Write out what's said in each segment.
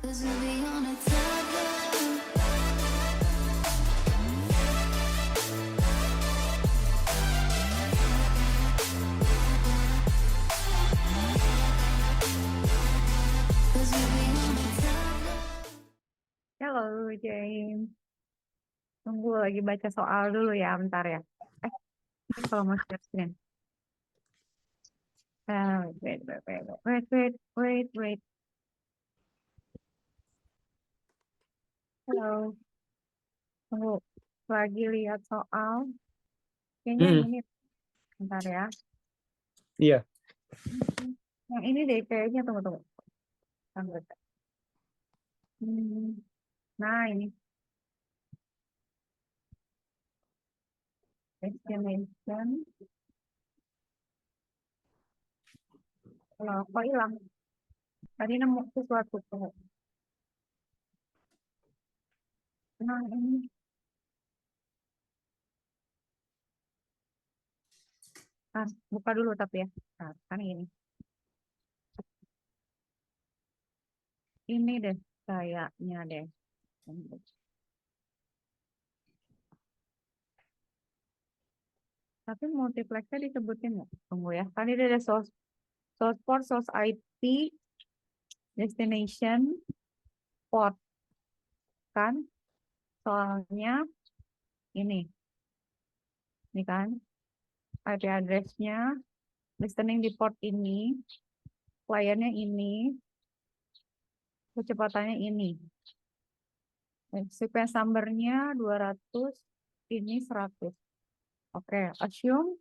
Halo James, tunggu lagi baca soal dulu ya, bentar ya. Ini kalau mau share screen. Wait. Halo, tunggu. Lagi lihat soal. Kayaknya yang ini, bentar ya. Iya. Yang ini deh kayaknya, tunggu. Tunggu. Nah, ini. Estimation. Loh, kok hilang? Tadi nemu sesuatu. Tunggu. Nah, ini. Buka dulu tapi ya. Nah, kan ini. Ini deh, kayaknya deh. Tapi multiplexnya disebutin nggak? Tunggu ya. Kan ini ada source port, source IP, destination port. Kan? Soalnya ini. Ini kan. IP address-nya. Listening di port ini. Client-nya ini. Kecepatannya ini. Sequence number-nya 200. Ini 100. Oke. Assume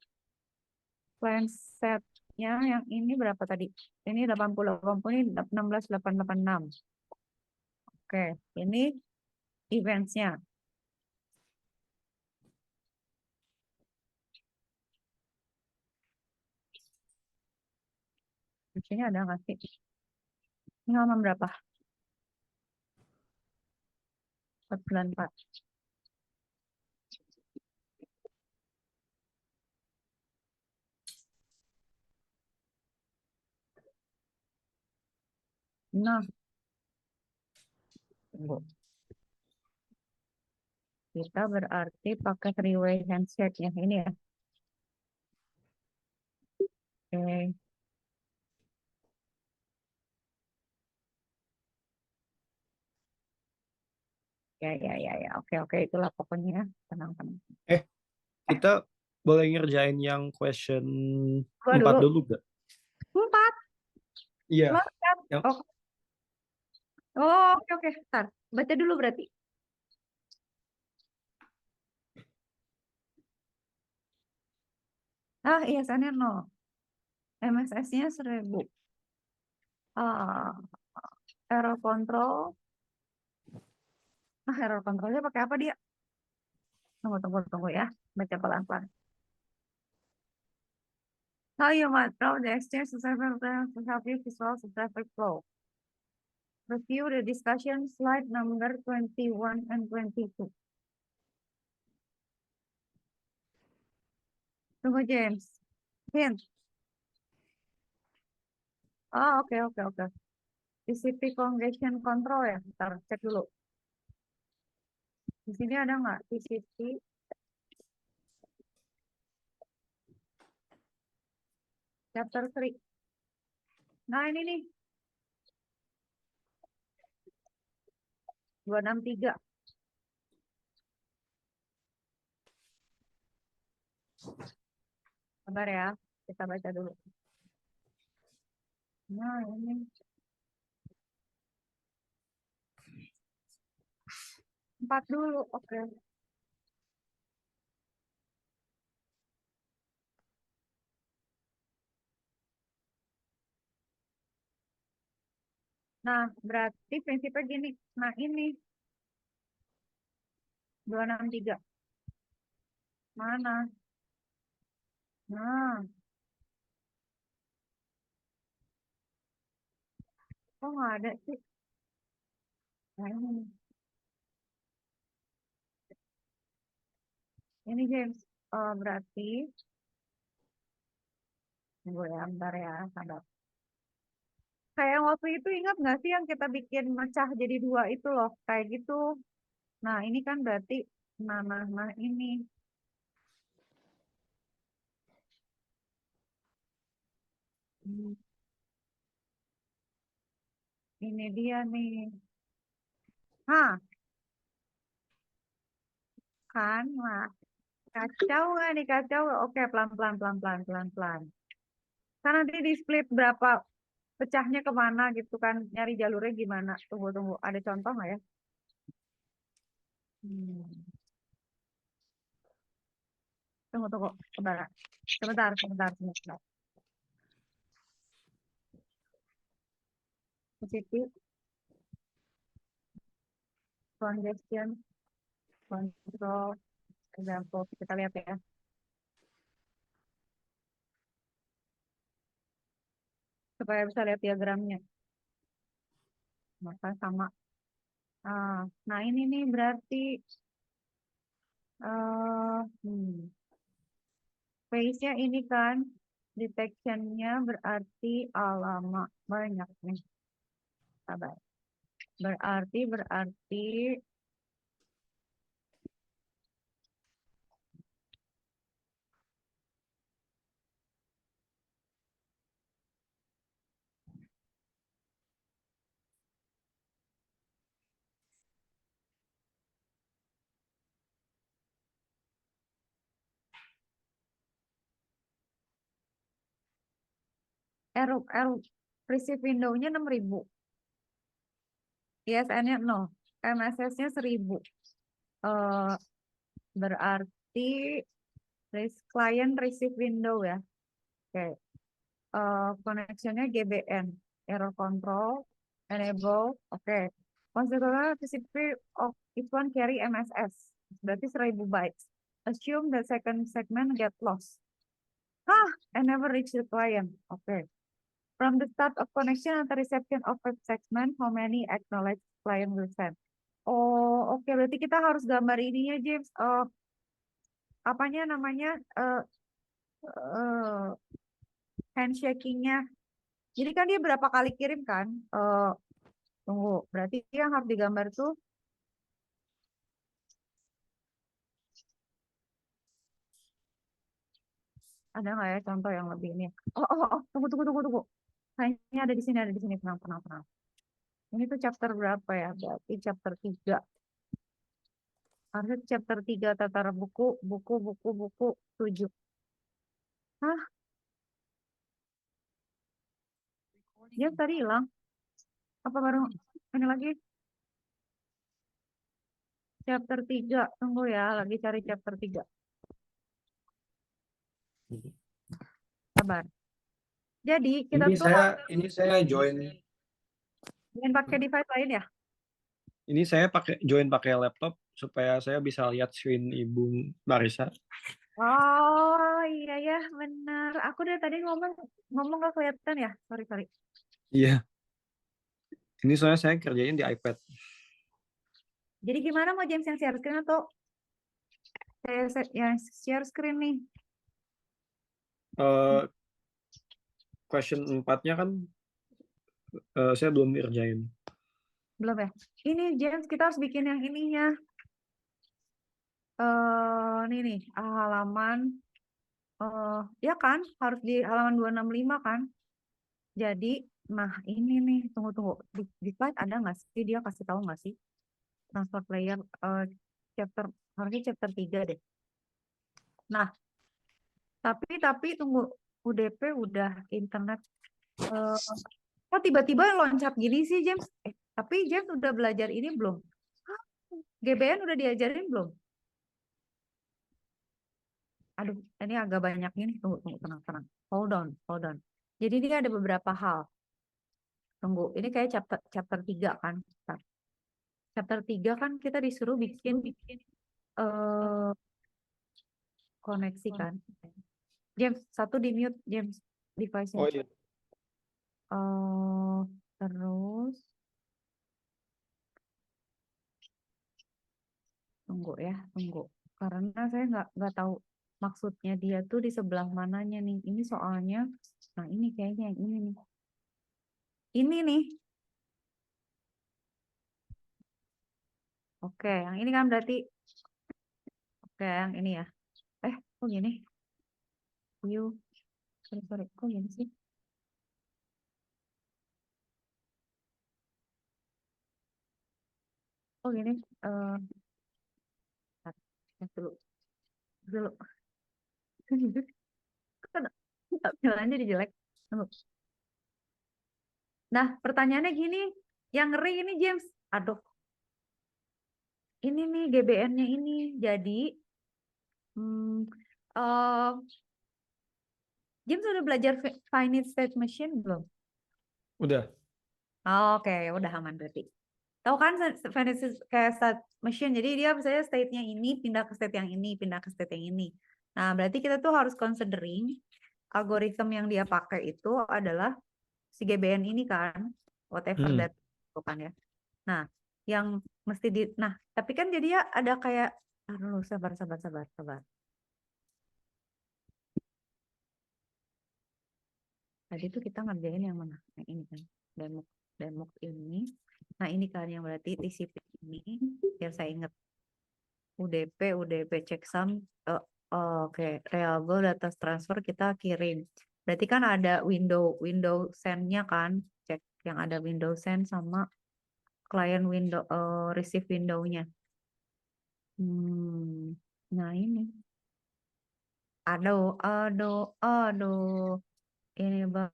client set-nya yang ini berapa tadi? Ini 80, ini 16886. Oke, ini events-nya. Di sini ada nggak sih? Ini halaman berapa? 494. Nah, tunggu. Kita berarti pakai three-way handshake ya. Ini ya. Oke. Ya. Oke. Itulah pokoknya. Tenang. Kita boleh ngerjain yang question Gua 4 dulu. dulu gak? 4. Iya. Lengkap. Yang... Oke. Ntar. Baca dulu berarti. ISN-nya 0. MSS-nya 1000. Error control. Error controlnya pakai apa dia? Tunggu ya. Baca pelan-pelan. How you might draw the exchange to several times to help you visualize the traffic flow. Review the discussion slide number 21 and 22. Tunggu James. Hint. Oke. TCP congestion control ya. Bentar, cek dulu. Di sini ada nggak TCP? Chapter 3. Nah, ini nih. 263. Sabar ya. Kita baca dulu. Nah, ini. 4 dulu. Oke. Nah, berarti prinsipnya gini. Nah, ini 263. Mana? Nah, kok nggak ada sih? Nah, ini James. Berarti, tunggu ya, bentar ya, sabar. Kayak yang waktu itu ingat nggak sih yang kita bikin mecah jadi dua itu loh, kayak gitu. Nah, ini kan berarti nah ini. Hmm, Ini dia nih. Hah, kan? Nah, kacau nggak nih kacau? Oke, pelan-pelan, pelan-pelan, pelan-pelan. Karena nanti di split berapa pecahnya kemana gitu kan, nyari jalurnya gimana. Tunggu, tunggu. Ada contoh nggak ya? Hmm. Tunggu, tunggu. Sebentar, sebentar, sebentar, sebentar. Positif, congestion, control, example. Kita lihat ya. Supaya bisa lihat diagramnya. Maka sama. Nah, ini nih berarti phase-nya ini kan detection-nya berarti lama banyak nih. Sabar. Berarti error receive window-nya 6.000. ISN-nya 0. MSS-nya 1.000. Eh, berarti client receive window ya. Oke. Connection-nya GBN. Error control. Enable. Oke. Consider TCP of each one carry MSS. Berarti 1.000 bytes. Assume the second segment get lost. And never reach the client. Oke. From the start of connection and the reception of web segment, how many acknowledge client will send? Oh, oke. Berarti kita harus gambar ininya, James. Apanya namanya? Handshaking-nya. Jadi kan dia berapa kali kirim kan? Tunggu. Berarti yang harus digambar tuh ada nggak ya contoh yang lebih ini? Tunggu. Kayaknya ada di sini, ada di sini. Tenang. Ini tuh chapter berapa ya? Berarti chapter 3. Harusnya chapter 3 tata buku 7. Hah? Dia tadi hilang. Apa baru ini lagi? Chapter 3. Tunggu ya, lagi cari chapter 3. Sabar. Jadi kita tuh Ini saya join. ingin pakai device lain ya? Ini saya join pakai laptop supaya saya bisa lihat screen Ibu Marisa. Oh iya ya benar. Aku dari tadi ngomong gak kelihatan ya. Sorry. Iya. Ini soalnya saya kerjain di iPad. Jadi gimana mau James yang share screen atau saya yang share screen nih? Question 4-nya kan saya belum ngerjain. Belum ya? Ini James kita harus bikin yang ininya. Ini nih halaman. Ya kan harus di halaman 265 kan. Jadi nah ini nih tunggu. Di slide ada nggak sih dia kasih tahu nggak sih transfer player chapter harusnya chapter 3 deh. Nah, tapi tunggu UDP udah internet. Kok tiba-tiba loncat gini sih James? Tapi James udah belajar ini belum? GBN udah diajarin belum? Aduh, ini agak banyak ini. Tunggu, tenang. Hold on. Jadi dia ada beberapa hal. Tunggu, ini kayak chapter 3 kan? Chapter 3 kan kita disuruh bikin koneksi kan? James, satu di mute, James, device-nya. Oh iya. Terus, tunggu. Karena saya nggak tahu maksudnya dia tuh di sebelah mananya nih. Ini soalnya, nah ini kayaknya yang ini nih. Ini nih. Oke, yang ini kan berarti oke, yang ini ya. Kok gini? Sorry, kok gini sih? Oh gini, dulu, dulu. Kan tampilannya jadi jelek. Tunggu. Nah, pertanyaannya gini, yang ngeri ini James. Aduh, ini nih GBN-nya ini. Jadi, hmm, eh, James udah belajar finite state machine belum? Udah. Oke, udah aman berarti. Tahu kan finite kayak state machine. Jadi dia misalnya state-nya ini pindah ke state yang ini, pindah ke state yang ini. Nah, berarti kita tuh harus considering algoritma yang dia pakai itu adalah si GBN ini kan, whatever Hmm. that bukan ya. Nah, yang mesti nah, tapi kan jadi ya ada kayak, aduh, sabar. Tadi tuh kita ngerjain yang mana? Yang ini kan, demo ini. Nah, ini kan yang berarti TCP ini, biar saya ingat. UDP checksum, oke, reliable data transfer kita kirim. Berarti kan ada window send-nya kan, cek yang ada window send sama client window receive window-nya. Nah ini, aduh, ini bang.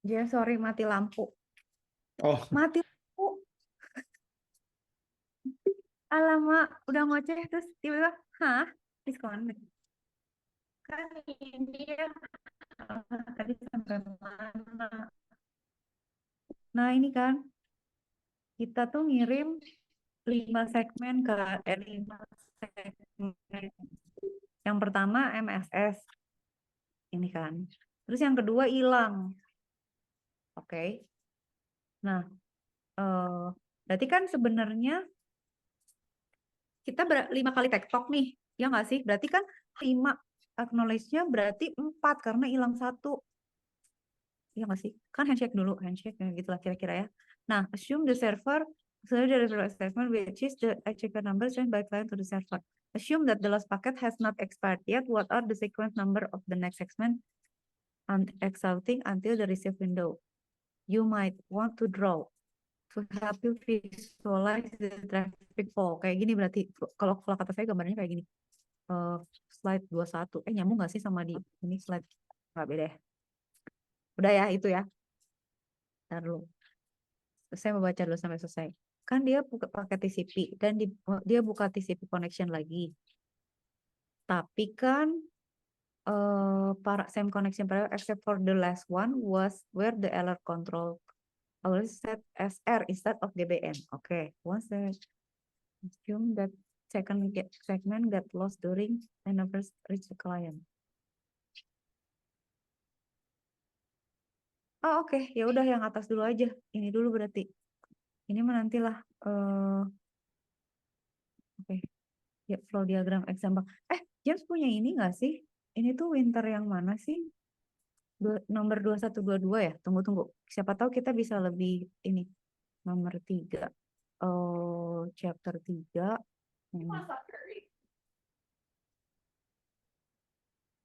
Ya, sorry, mati lampu. Oh, Mati lampu. Alamak, udah ngoceh terus tiba-tiba, hah? Disconnect. Kan ini ya, tadi sampai mana? Nah, ini kan kita tuh ngirim 5 segmen ke 5 segmen. Yang pertama MSS ini kan. Terus yang kedua hilang. Oke. Nah, berarti kan sebenarnya kita 5 kali tektok nih. Ya nggak sih? Berarti kan 5 acknowledge-nya berarti 4 karena hilang 1. Iya nggak sih? Kan handshake ya gitu lah kira-kira ya. Nah, assume the server, so the referral statement which is the checker number sent by client to the server. Assume that the last packet has not expired yet. What are the sequence number of the next segment and executing until the receive window? You might want to draw to help you visualize the traffic flow. Kayak gini berarti kalau kata saya gambarnya kayak gini. Slide 21. Nyambung nggak sih sama di ini slide? Nggak beda ya. Udah ya, itu ya. Ntar dulu. Saya mau baca dulu sampai selesai. Kan dia buka pakai TCP dan dia buka TCP connection lagi. Tapi kan para same connection para except for the last one was where the error control always set as R instead of GBN. Okay, once the assume that segment got lost during and never reach the client. Oh, oke, ya udah yang atas dulu aja. Ini dulu berarti. Ini mah nantilah. Oke, ya flow diagram example. James punya ini nggak sih? Ini tuh winter yang mana sih? Nomor 2122 ya? Tunggu. Siapa tahu kita bisa lebih ini. Nomor 3. Oh, chapter 3.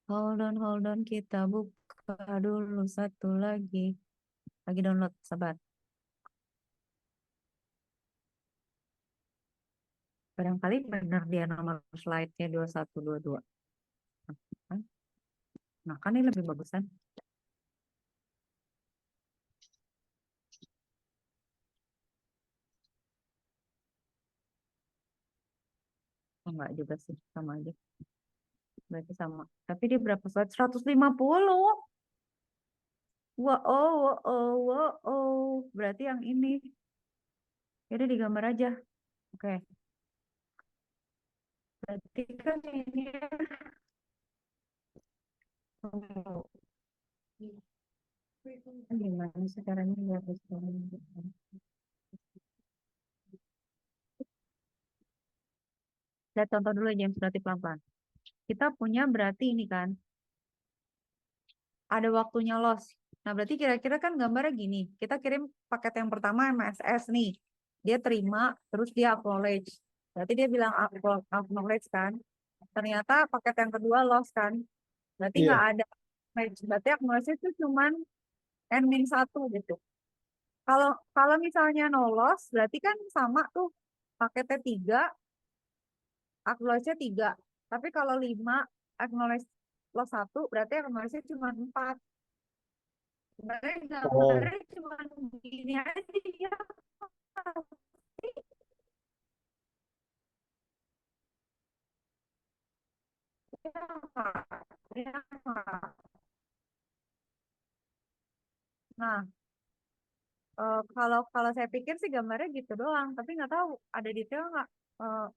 Hold on. Kita buka dulu satu lagi. Lagi download, sabar. Barangkali benar dia nomor slide-nya 2122. Nah, kan ini lebih bagusan. Oh, enggak juga sih, sama aja. Berarti sama. Tapi dia berapa slide? 150. Wow. Berarti yang ini. Jadi digambar aja. Oke. Berarti kan ini. Oh, gimana sih caranya lihat sekarang? Lihat contoh dulu aja, berarti pelan-pelan. Kita punya berarti ini kan. Ada waktunya loss. Nah, berarti kira-kira kan gambarnya gini. Kita kirim paket yang pertama MSS nih. Dia terima, terus dia acknowledge. Berarti dia bilang acknowledge kan. Ternyata paket yang kedua loss kan. Berarti nggak Iya. ada acknowledge. Berarti acknowledge itu cuman N-1 gitu. Kalau kalau misalnya no loss, berarti kan sama tuh. Paketnya 3, acknowledge-nya 3. Tapi kalau 5, acknowledge loss 1, berarti acknowledge-nya cuma 4. Sebenarnya Oh, gambarnya cuma gini aja ya. Ya. Nah, kalau kalau saya pikir sih gambarnya gitu doang, tapi nggak tahu ada detail nggak. Eh,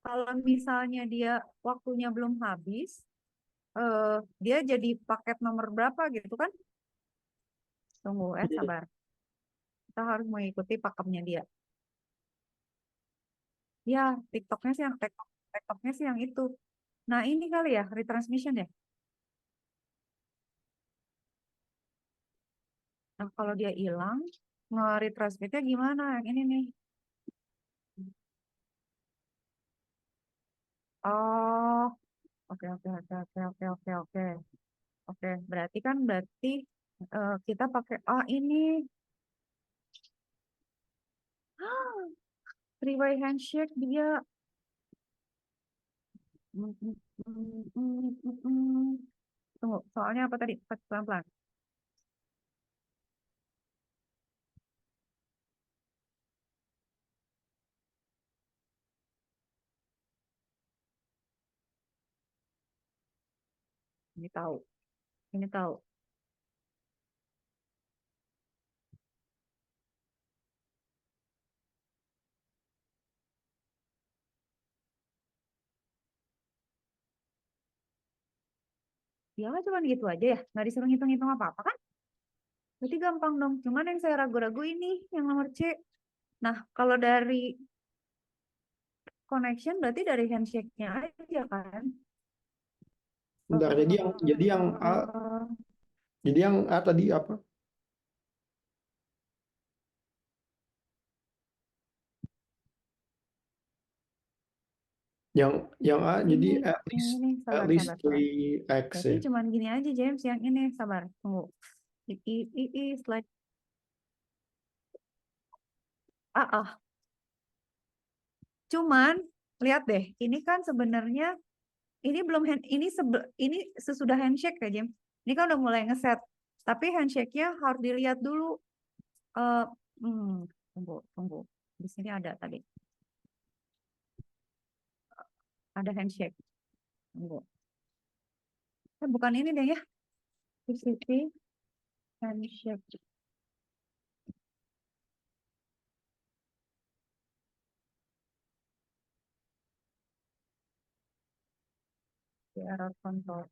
Kalau misalnya dia waktunya belum habis, dia jadi paket nomor berapa gitu kan? Tunggu, iya. sabar. Kita harus mengikuti pakemnya dia. Ya, TikToknya sih yang TikToknya sih yang itu. Nah, ini kali ya retransmission ya. Nah, kalau dia hilang, nge-retransmitnya gimana? Yang ini nih. Oh, oke. Oke, berarti kita pakai ini three way handshake dia. Mm, mm, Tunggu, soalnya apa tadi? Pelan-pelan. Ini tahu, ini tahu. Ya nggak cuma gitu aja ya, nggak disuruh ngitung-ngitung apa-apa kan? Berarti gampang dong. Cuman yang saya ragu-ragu ini, yang nomor C. Nah, kalau dari connection berarti dari handshake-nya aja kan? Bentar, jadi yang A, Eh, jadi yang A tadi apa? Yang A jadi ini, at least ini, at sabar, least sabar, sabar. 3x Berarti ya. cuman gini aja James, yang ini, sabar, tunggu. Slide. Ah. Cuman lihat deh, ini kan sebenarnya ini belum ini sesudah handshake ya, James. Ini kan udah mulai ngeset. Tapi handshake-nya harus dilihat dulu. eh tunggu. Di sini ada tadi. Ada handshake. Tunggu. Bukan ini deh ya. PCP handshake. Di error control.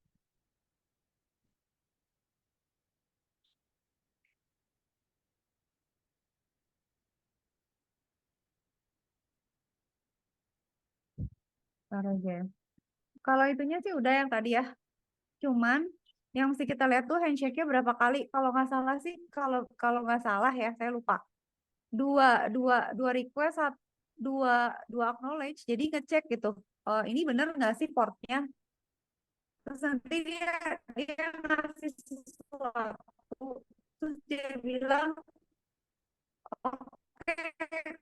Ntar aja ya. Kalau itunya sih udah yang tadi ya. Cuman yang mesti kita lihat tuh handshake-nya berapa kali. Kalau nggak salah sih, kalau kalau nggak salah ya, saya lupa. Dua, dua request, dua, dua acknowledge. Jadi ngecek gitu. Ini bener nggak sih portnya? Terus nanti dia ngasih sesuatu. Terus dia bilang, oke,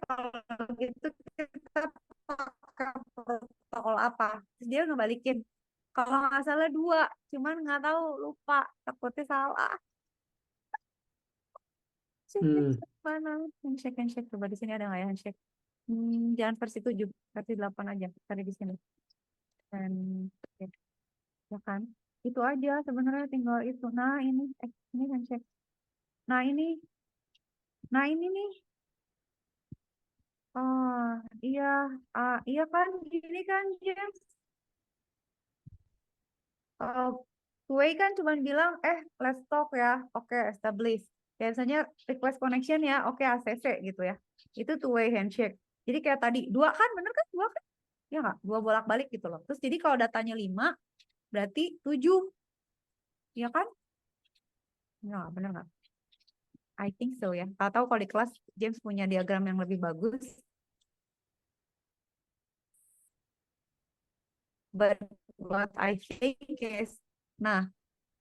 kalau gitu kita pakai protokol apa? Terus dia ngebalikin. Kalau nggak salah dua, cuman nggak tahu, lupa, takutnya salah. Hmm. Mana? Handshake, handshake. Coba di sini ada nggak ya handshake? Jangan versi 7, versi 8 aja. Cari di sini. Dan, oke, ya kan? Itu aja sebenarnya tinggal itu. Ini handshake. Nah, ini nih. Oh, iya. Iya kan? Gini kan, James? uh, Kuwait kan cuma bilang, let's talk ya, oke, establish. Biasanya request connection ya, oke, ACC gitu ya. Itu two-way handshake. Jadi kayak tadi, dua kan, bener kan? Dua kan? Ya nggak? Dua bolak-balik gitu loh. Terus jadi kalau datanya 5, berarti 7. Ya kan? Ya, bener nggak? I think so ya. Kalau tahu kalau di kelas, James punya diagram yang lebih bagus. But what I think is, nah,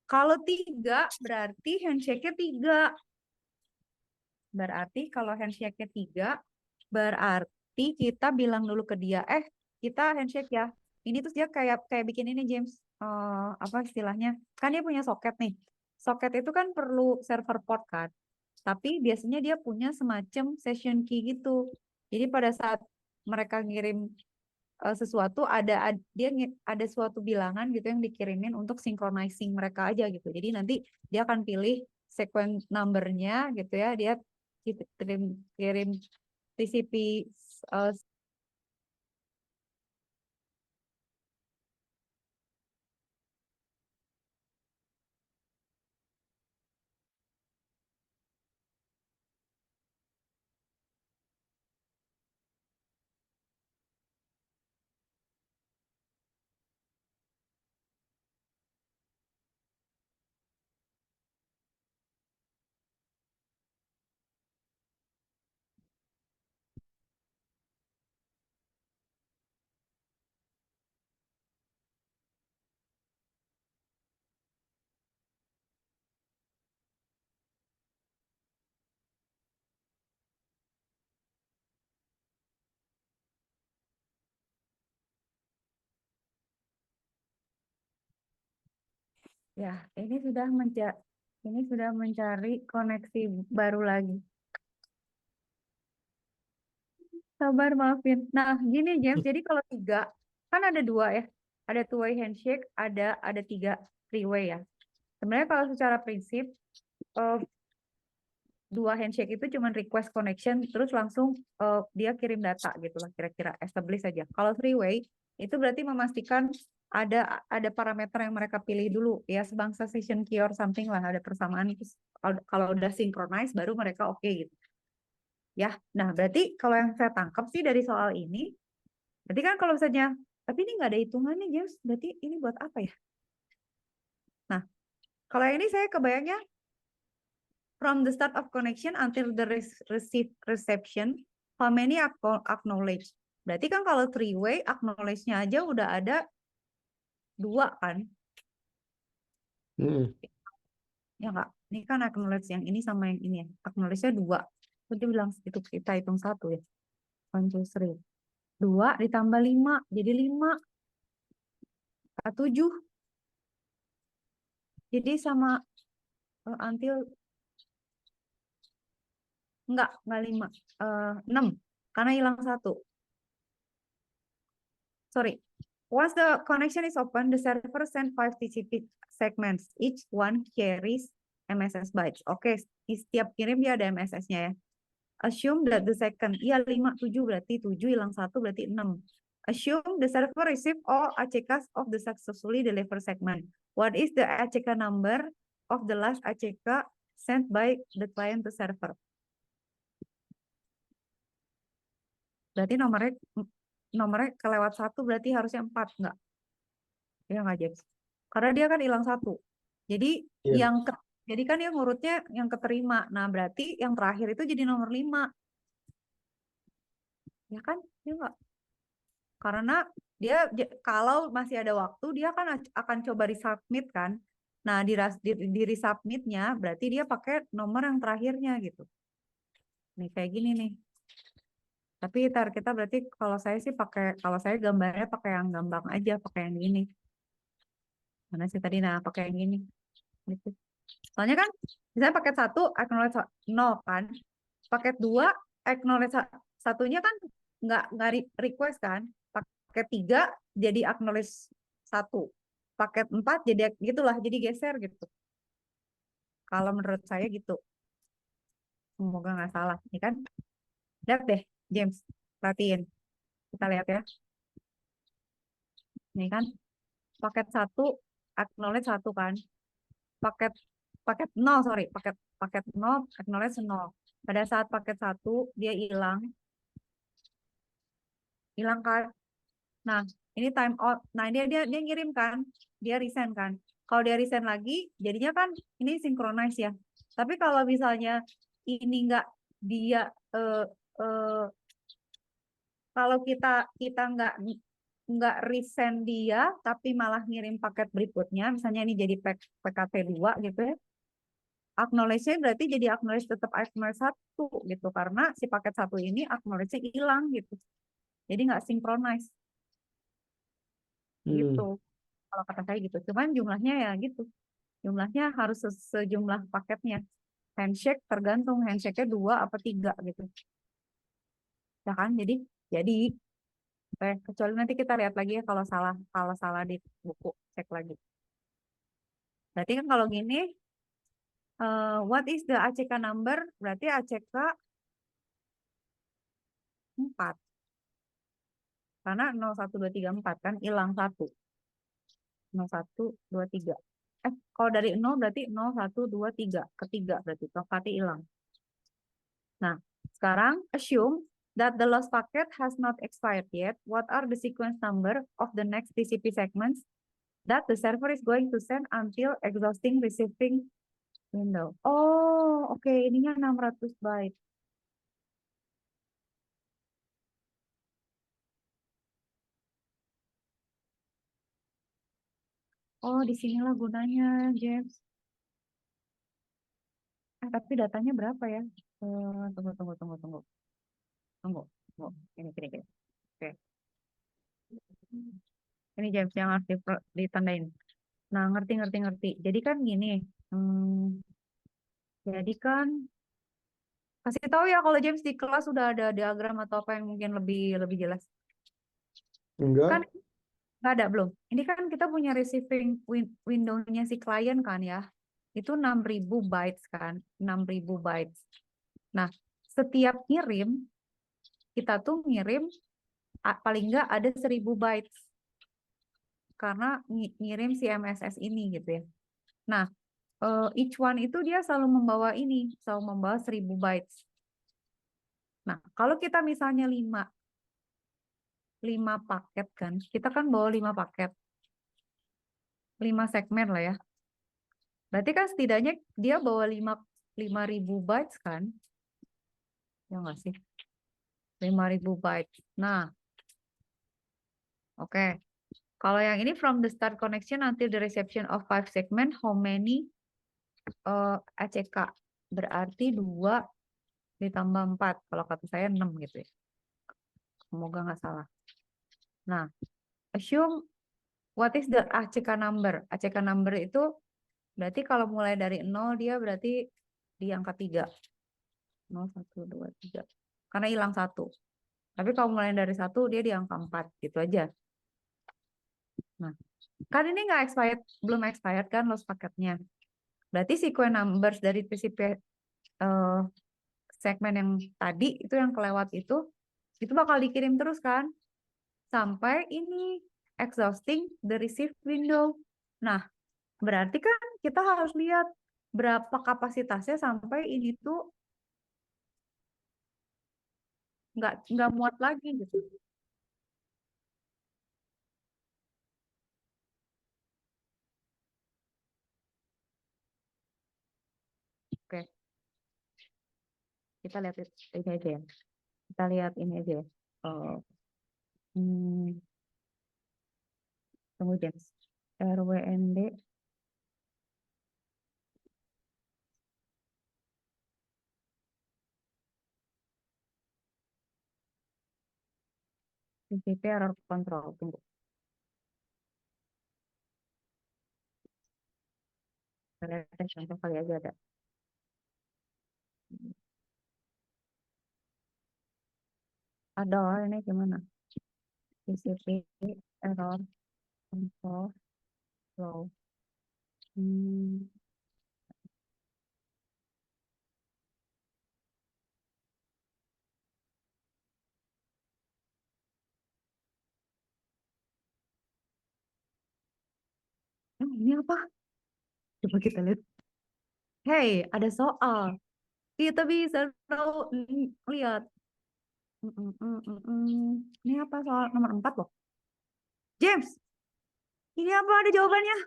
kalau 3, berarti handshake-nya 3. Berarti kalau handshake-nya 3, berarti kita bilang dulu ke dia, kita handshake ya. Ini terus dia kayak kayak bikin ini James, apa istilahnya? Kan dia punya soket nih. Soket itu kan perlu server port kan. Tapi biasanya dia punya semacam session key gitu. Jadi pada saat mereka ngirim sesuatu, ada suatu bilangan gitu yang dikirimin untuk synchronizing mereka aja gitu. Jadi nanti dia akan pilih sequence number-nya gitu ya. Dia kirim kirim TCP, eh, ya ini sudah mencari koneksi baru lagi. Sabar, maafin. Nah, gini James, jadi kalau 3, kan ada 2 ya. Ada two-way handshake, ada 3 three-way ya. Sebenarnya kalau secara prinsip, eh, 2 handshake itu cuma request connection, terus langsung dia kirim data gitu lah, kira-kira establish saja. Kalau three-way, itu berarti memastikan ada parameter yang mereka pilih dulu, ya sebangsa session key or something lah, ada persamaan. Terus kalau udah synchronize, baru mereka oke gitu. Ya, nah berarti kalau yang saya tangkap sih dari soal ini, berarti kan kalau misalnya, tapi ini nggak ada hitungannya, James. Berarti ini buat apa ya? Nah, kalau ini saya kebayangnya from the start of connection until the reception, how many acknowledge? Berarti kan kalau three-way, acknowledge-nya aja udah ada 2 kan? Hmm. Ya nggak? Ini kan acknowledge yang ini sama yang ini ya. Acknowledge-nya 2. Terus dia bilang, itu kita hitung 1 ya. 1, 2, 3. 2 ditambah 5, jadi 5. 7. Jadi sama until enggak 5. 6. Karena hilang 1. Sorry. Once the connection is open, the server send 5 TCP segments. Each one carries MSS bytes. Oke, di setiap kirim dia ada MSS-nya ya. Assume that the second, iya 5, 7 berarti 7 hilang 1 berarti 6. Assume the server receive all ACKs of the successfully delivered segment. What is the ACK number of the last ACK sent by the client to server? Berarti nomornya nomornya kelewat 1 berarti harusnya 4 nggak? Ya nggak, James? Karena dia kan hilang 1. Jadi Iya. jadi kan yang ngurutnya yang keterima. Nah, berarti yang terakhir itu jadi nomor 5. Ya kan? Ya nggak? Karena dia kalau masih ada waktu dia kan akan coba resubmit kan. Nah, di resubmitnya berarti dia pakai nomor yang terakhirnya gitu. Nih kayak gini nih. Tapi ntar kita berarti kalau saya gambarnya pakai yang gampang aja, pakai yang gini. Mana sih tadi? Nah, pakai yang gini. Gitu. Soalnya kan misalnya paket 1 acknowledge 0 kan. Paket 2 acknowledge satunya kan nggak request kan. Paket 3 jadi acknowledge 1. Paket 4 jadi gitulah, jadi geser gitu. Kalau menurut saya gitu. Semoga nggak salah. Ini kan. Lihat deh, James. Perhatiin. Kita lihat ya. Ini kan paket 1 acknowledge 1 kan. Paket paket 0, sorry, paket 0 acknowledge 0. Pada saat paket 1 dia hilang kan. Nah, ini time out. Nah, dia ngirim kan, dia resign kan. Kalau dia resign lagi, jadinya kan ini synchronize ya. Tapi kalau misalnya ini enggak dia eh, eh, kalau kita nggak resign dia, tapi malah ngirim paket berikutnya, misalnya ini jadi PKT 2 gitu ya. Acknowledge-nya berarti jadi acknowledge tetap acknowledge 1 gitu, karena si paket 1 ini acknowledge-nya hilang gitu. Jadi nggak synchronize gitu. Kalau kata saya gitu. Cuman jumlahnya ya gitu. Jumlahnya harus sejumlah paketnya. Handshake tergantung handshake-nya 2 apa 3 gitu. Ya kan? Jadi kecuali nanti kita lihat lagi ya kalau salah di buku, cek lagi. Berarti kan kalau gini what is the ACK number? Berarti ACK 4. Karena 01234 kan hilang 1. 0123. Kalau dari 0 berarti 0123. Ketiga berarti tongkatnya hilang. Nah, sekarang assume that the lost packet has not expired yet. What are the sequence number of the next TCP segments that the server is going to send until exhausting receiving window? Oh, oke. Ininya 600 byte. Oh, disinilah gunanya, James. Tapi datanya berapa ya? Tunggu. Tunggu. Ini. Oke. Ini James yang harus ditandain. Nah, ngerti. Jadi kan gini, hmm, jadi kan kasih tahu ya kalau James di kelas sudah ada diagram atau apa yang mungkin lebih lebih jelas. Kan Enggak. nggak ada belum. Ini kan kita punya receiving window-nya si klien kan ya. Itu 6.000 bytes kan, 6.000 bytes. Nah, setiap ngirim kita tuh ngirim paling nggak ada 1.000 bytes karena ngirim si MSS ini gitu ya. Nah, each one itu dia selalu membawa 1.000 bytes. Nah, kalau kita misalnya 5 paket kan, kita kan bawa 5 paket, 5 segmen lah ya. Berarti kan setidaknya dia bawa 5.000 bytes kan? Ya nggak sih? 5.000 bytes. Nah, oke. Kalau yang ini from the start connection until the reception of 5 segment, how many ACK? Berarti 2 ditambah 4. Kalau kata saya 6 gitu ya. Semoga nggak salah. Nah, assume what is the ACK number? ACK number itu berarti kalau mulai dari 0 dia berarti di angka 3. 0, 1, 2, 3. Karena hilang 1. Tapi kalau mulai dari 1 dia di angka 4. Gitu aja. Nah, kan ini nggak expired, belum expired kan lost paketnya. Berarti sequence numbers dari TCP segmen yang tadi itu yang kelewat itu bakal dikirim terus kan sampai ini exhausting the receive window. Nah, berarti kan kita harus lihat berapa kapasitasnya sampai ini tuh nggak muat lagi gitu. Kita lihat ini aja ya. Kita lihat ini aja ya. Hmm, tunggu James. RWND. TCP error control. Tunggu. Kita lihat contoh kali aja ada. Ada ini gimana? TCP error control flow. Ini apa? Coba kita lihat. Hey, ada soal. Kita bisa tahu lihat. Ini apa soal nomor 4 loh? James, ini apa ada jawabannya?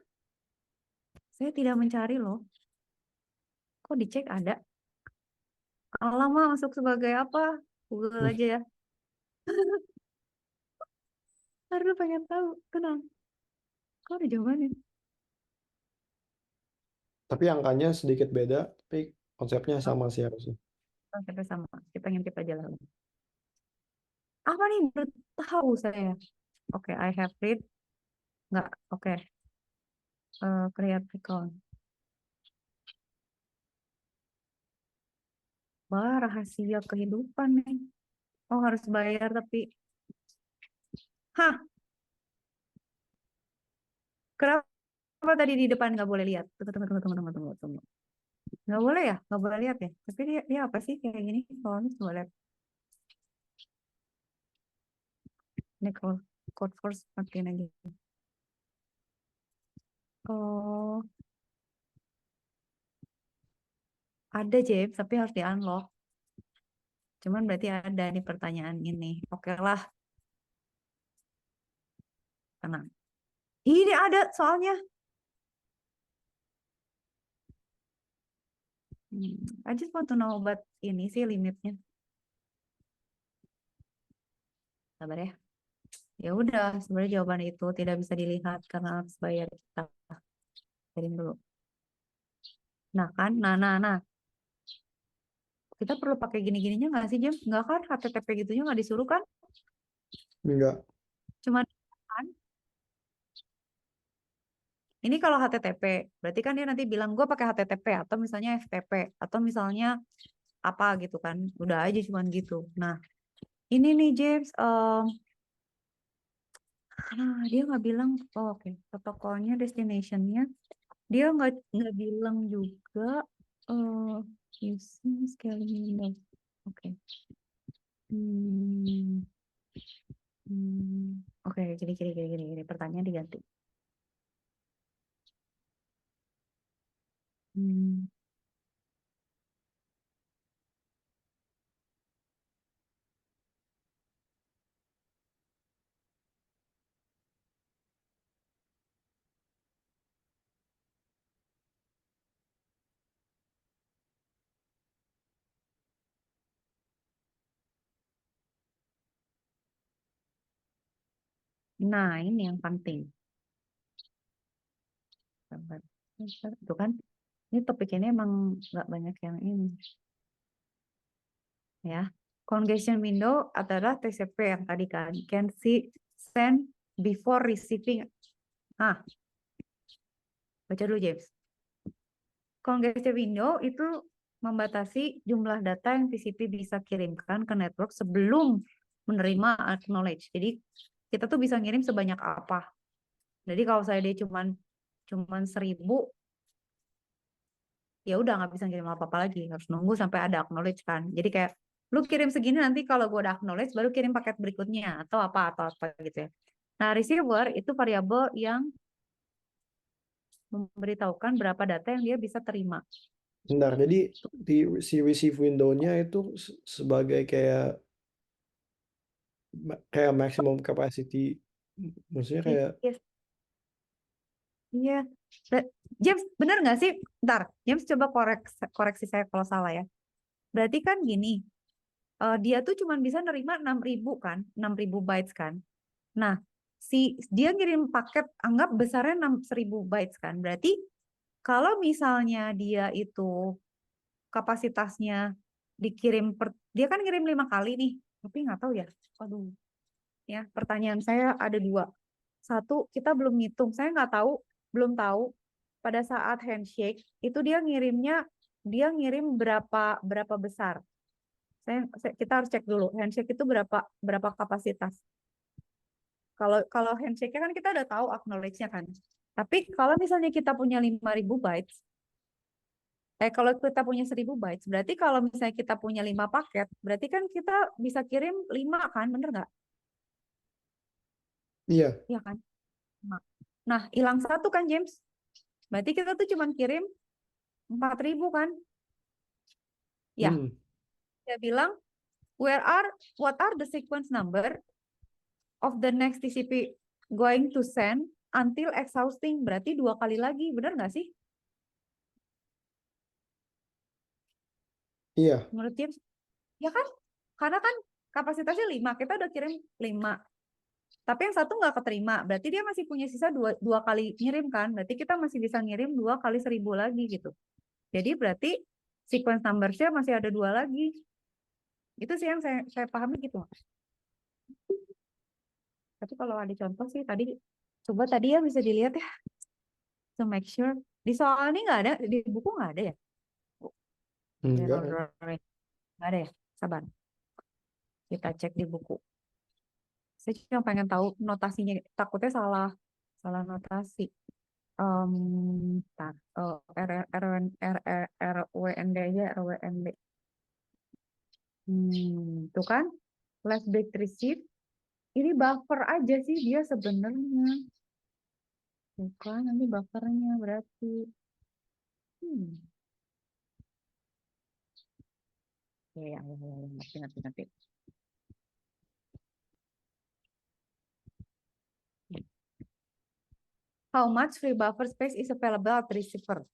Saya tidak mencari loh. Kok dicek ada? Alamak, masuk sebagai apa? Google aja ya. Karena pengen tahu. Tenang. Kok ada jawabannya? Tapi angkanya sedikit beda, tapi konsepnya sama sih harusnya. Konsepnya sama. Kita pengen tip aja lah. Apa nih? Baru tahu saya. Oke, I have read. Nggak, oke. Create account. Wah, rahasia kehidupan nih. Oh, harus bayar tapi. Hah, kenapa tadi di depan nggak boleh lihat? Tunggu. Nggak boleh ya? Nggak boleh lihat ya? Tapi dia apa sih kayak gini? Soalnya coba lihat. Ini code first matiin lagi. Oh, ada James, tapi harus di-unlock. Cuman berarti ada di pertanyaan ini. Oke lah, tenang. Ini ada soalnya. I just want to know about ini sih limitnya. Sabar ya. Ya udah, sebenarnya jawaban itu tidak bisa dilihat karena harus bayar kita. Kirim dulu. Nah kan, nah. Kita perlu pakai gini-gininya nggak sih, James? Nggak kan? HTTP gitunya nggak disuruh kan? Enggak. Cuman kan? Ini kalau HTTP, berarti kan dia nanti bilang gue pakai HTTP atau misalnya FTP atau misalnya apa gitu kan? Udah aja cuman gitu. Nah, ini nih James, dia nggak bilang, oh, oke, protokolnya, destinationnya, dia nggak bilang juga using scaling window. Oke. Oke, gini. Pertanyaan diganti. Nah, ini yang penting. Itu kan, ini topik ini emang nggak banyak yang ini. Ya, congestion window adalah TCP yang tadi kan, can see send before receiving. Baca dulu James. Congestion window itu membatasi jumlah data yang TCP bisa kirimkan ke network sebelum menerima acknowledge. Jadi kita tuh bisa ngirim sebanyak apa. Jadi kalau saya dia cuman 1000, ya udah nggak bisa ngirim apa-apa lagi, harus nunggu sampai ada acknowledge kan. Jadi kayak lu kirim segini, nanti kalau gue udah acknowledge baru kirim paket berikutnya atau apa gitu ya. Nah, receiver itu variabel yang memberitahukan berapa data yang dia bisa terima. Bentar, jadi si receive window-nya itu sebagai kayak maximum capacity, maksudnya kayak Yes. Iya. James, bener nggak sih? Ntar, James coba koreksi saya kalau salah ya. Berarti kan gini, dia tuh cuma bisa nerima 6.000 kan, 6.000 bytes kan. Nah, dia ngirim paket anggap besarnya 6.000 bytes kan. Berarti kalau misalnya dia itu kapasitasnya dia kan ngirim 5 kali nih, tapi nggak tahu ya. Aduh, ya pertanyaan saya ada dua. Satu, kita belum ngitung, saya nggak tahu, belum tahu pada saat handshake itu dia ngirim berapa berapa besar. Kita harus cek dulu handshake itu berapa berapa kapasitas. Kalau kalau handshake kan kita udah tahu acknowledge-nya kan. Tapi kalau misalnya kita punya 5.000 bytes, kalau kita punya 1.000 bytes, berarti kalau misalnya kita punya 5 paket, berarti kan kita bisa kirim 5 kan, bener nggak? Iya. Iya kan? Nah, hilang satu kan James? Berarti kita tuh cuma kirim 4.000 kan? Ya, dia bilang, what are the sequence number of the next TCP going to send until exhausting? Berarti 2 kali lagi, bener nggak sih? Iya. Menurut James? Ya kan? Karena kan kapasitasnya 5, kita udah kirim 5. Tapi yang satu nggak keterima, berarti dia masih punya sisa dua kali ngirim kan? Berarti kita masih bisa ngirim 2 kali 1.000 lagi gitu. Jadi berarti sequence number-nya masih ada 2 lagi. Itu sih yang saya pahami gitu. Tapi kalau ada contoh sih tadi, coba tadi ya bisa dilihat ya. To make sure. Di soal ini nggak ada, di buku nggak ada ya? Enggak. Nggak ada ya? Sabar. Kita cek di buku. Saya cuma pengen tahu notasinya, takutnya salah notasi. RWND aja, RWND. Tuh kan, last bit receive. Ini buffer aja sih dia sebenarnya. Bukan, nanti buffernya berarti. Ya, nanti. How much free buffer space is available at receiver?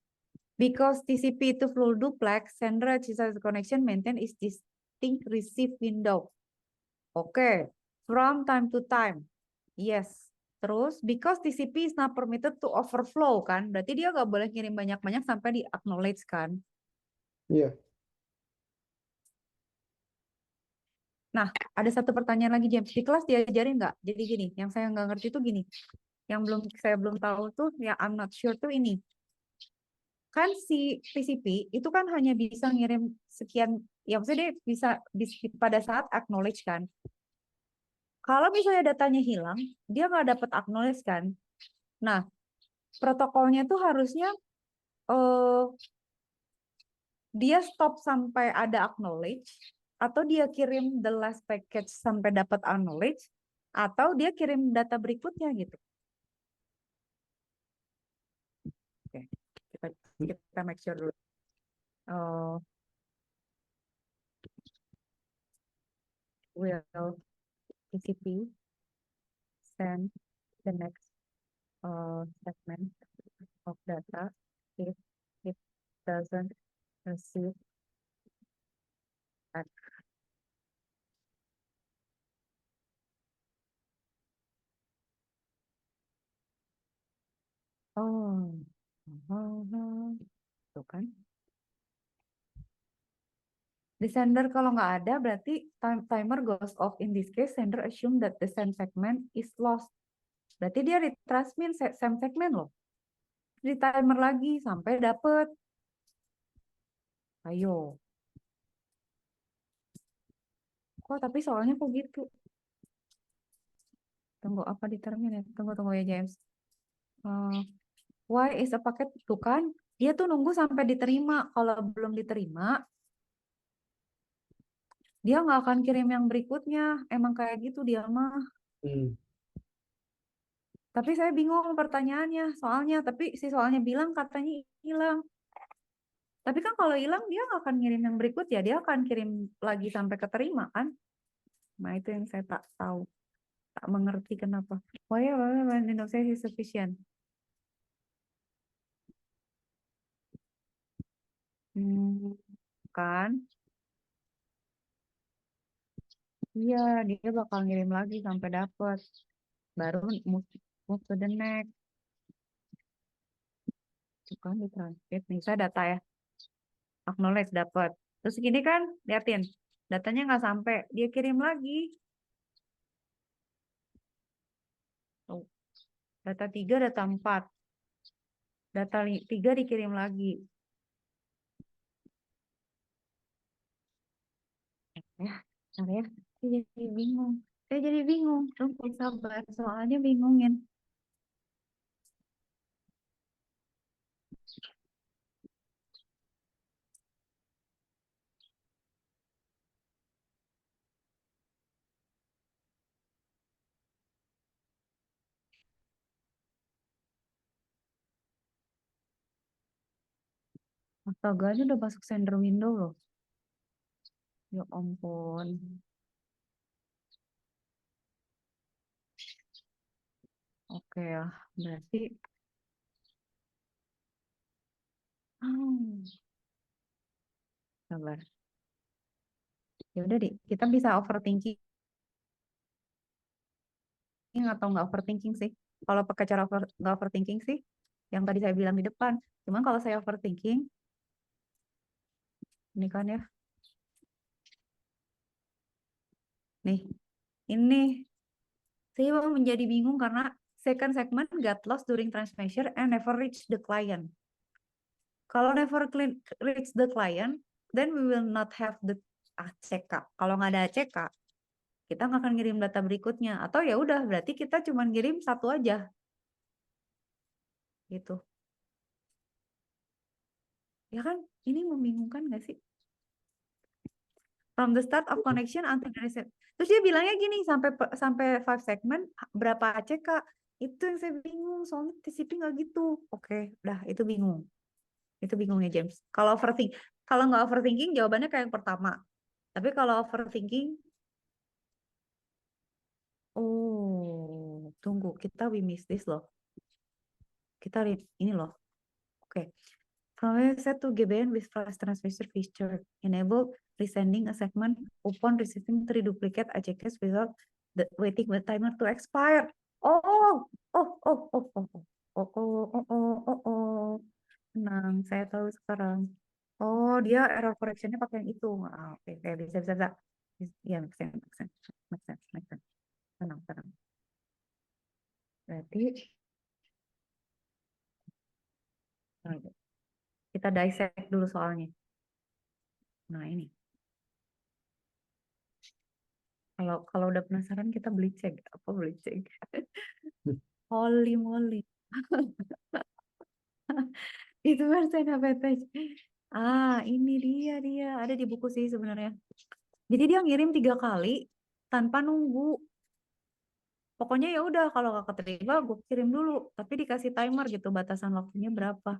Because TCP itu full duplex, sender connection maintain is distinct receive window. Oke, from time to time. Yes. Terus, because TCP is not permitted to overflow kan, berarti dia nggak boleh kirim banyak-banyak sampai di acknowledge kan. Iya. Nah, ada satu pertanyaan lagi James. Di kelas diajarin nggak? Jadi gini, yang saya nggak ngerti tuh gini. Yang saya belum tahu tuh, ya I'm not sure tuh ini. Kan si TCP itu kan hanya bisa ngirim sekian, ya maksudnya dia bisa pada saat acknowledge kan. Kalau misalnya datanya hilang, dia nggak dapat acknowledge kan. Nah, protokolnya tuh harusnya dia stop sampai ada acknowledge, atau dia kirim the last package sampai dapat acknowledge, atau dia kirim data berikutnya gitu. Oke, kita make sure dulu. Will TCP send the next segment of data if it doesn't receive that. Tuh kan. Di sender kalau nggak ada berarti timer goes off. In this case, sender assume that the send segment is lost. Berarti dia retransmit send segment loh. Di timer lagi sampai dapet. Ayo. Kok tapi soalnya kok gitu? Tunggu apa di termin ya? Tunggu ya James. Why is a packet? Tuh kan, dia tuh nunggu sampai diterima. Kalau belum diterima, dia nggak akan kirim yang berikutnya. Emang kayak gitu dia mah. Tapi saya bingung pertanyaannya, soalnya. Tapi si soalnya bilang katanya hilang. Tapi kan kalau hilang dia nggak akan ngirim yang berikut ya. Dia akan kirim lagi sampai keterima kan. Nah itu yang saya tak tahu. Tak mengerti kenapa. Why Indonesia is sufficient? Kan Iya, dia bakal ngirim lagi sampai dapet. Baru move to the next. Itu kan di transcript. Nih, saya data ya. Acknowledge dapat. Terus gini kan, liatin. Datanya nggak sampai. Dia kirim lagi. Tuh. Data 3, data 4. Data 3 dikirim lagi. Ya, bentar ya. Saya jadi bingung. Saya jadi bingung. Tunggu sabar. Soalnya bingungin. Astaga, ini udah masuk sender window loh. Ya ampun. Oke ya, berarti hmm, sabar. Ya udah deh, kita bisa overthinking atau nggak overthinking sih? Kalau pakai cara nggak overthinking sih, yang tadi saya bilang di depan. Cuman kalau saya overthinking, ini kan ya, nih, ini saya menjadi bingung karena second segment got lost during transmeasure and never reach the client. Kalau never reach the client, then we will not have the ACK. Kalau nggak ada ACK, kita nggak akan ngirim data berikutnya. Atau ya udah, berarti kita cuma ngirim satu aja. Gitu. Ya kan? Ini membingungkan nggak sih? From the start of connection until the reset. Terus dia bilangnya gini, sampai 5 segment, berapa ACK? Itu yang saya bingung, soalnya TCP nggak gitu. Oke, udah, itu bingung. Itu bingungnya James. Kalau nggak overthinking, jawabannya kayak yang pertama. Tapi kalau overthinking, oh, tunggu, kita we miss this loh. Kita ini loh. Oke. From set to GBN with flash transfer feature enable resending a segment upon receiving 3 duplicate ACKs without waiting the timer to expire. Oh, oh, oh, oh, oh, oh, oh, oh, oh, oh, oh, oh. Tenang, saya tahu sekarang. Oh, dia error correctionnya pakai yang itu. Oke, bisa. Ya, make sense. Tenang. Berarti kita dissect dulu soalnya. Nah, ini. Kalau udah penasaran kita beli cek. Apa beli cek? Holy moly. Itu percentage. Ini dia. Ada di buku sih sebenarnya. Jadi dia ngirim 3 kali tanpa nunggu. Pokoknya ya udah kalau gak keterima gue kirim dulu. Tapi dikasih timer gitu, batasan waktunya berapa.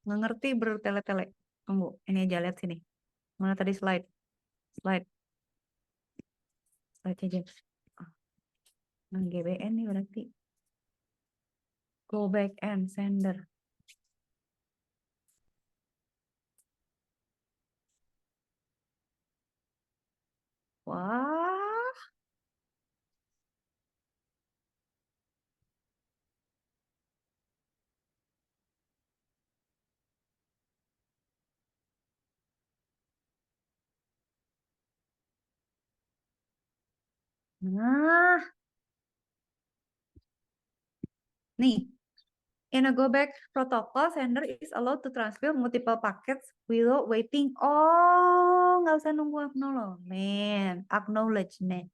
Nggak ngerti bertele-tele. Tunggu, ini aja lihat sini. Mana tadi slide aja. Nah, GBN nih berarti. Go back and sender. Wah. Nah, nih. In a go back protocol, sender is allowed to transfer multiple packets without waiting. Oh, nggak usah nunggu acknowledgement.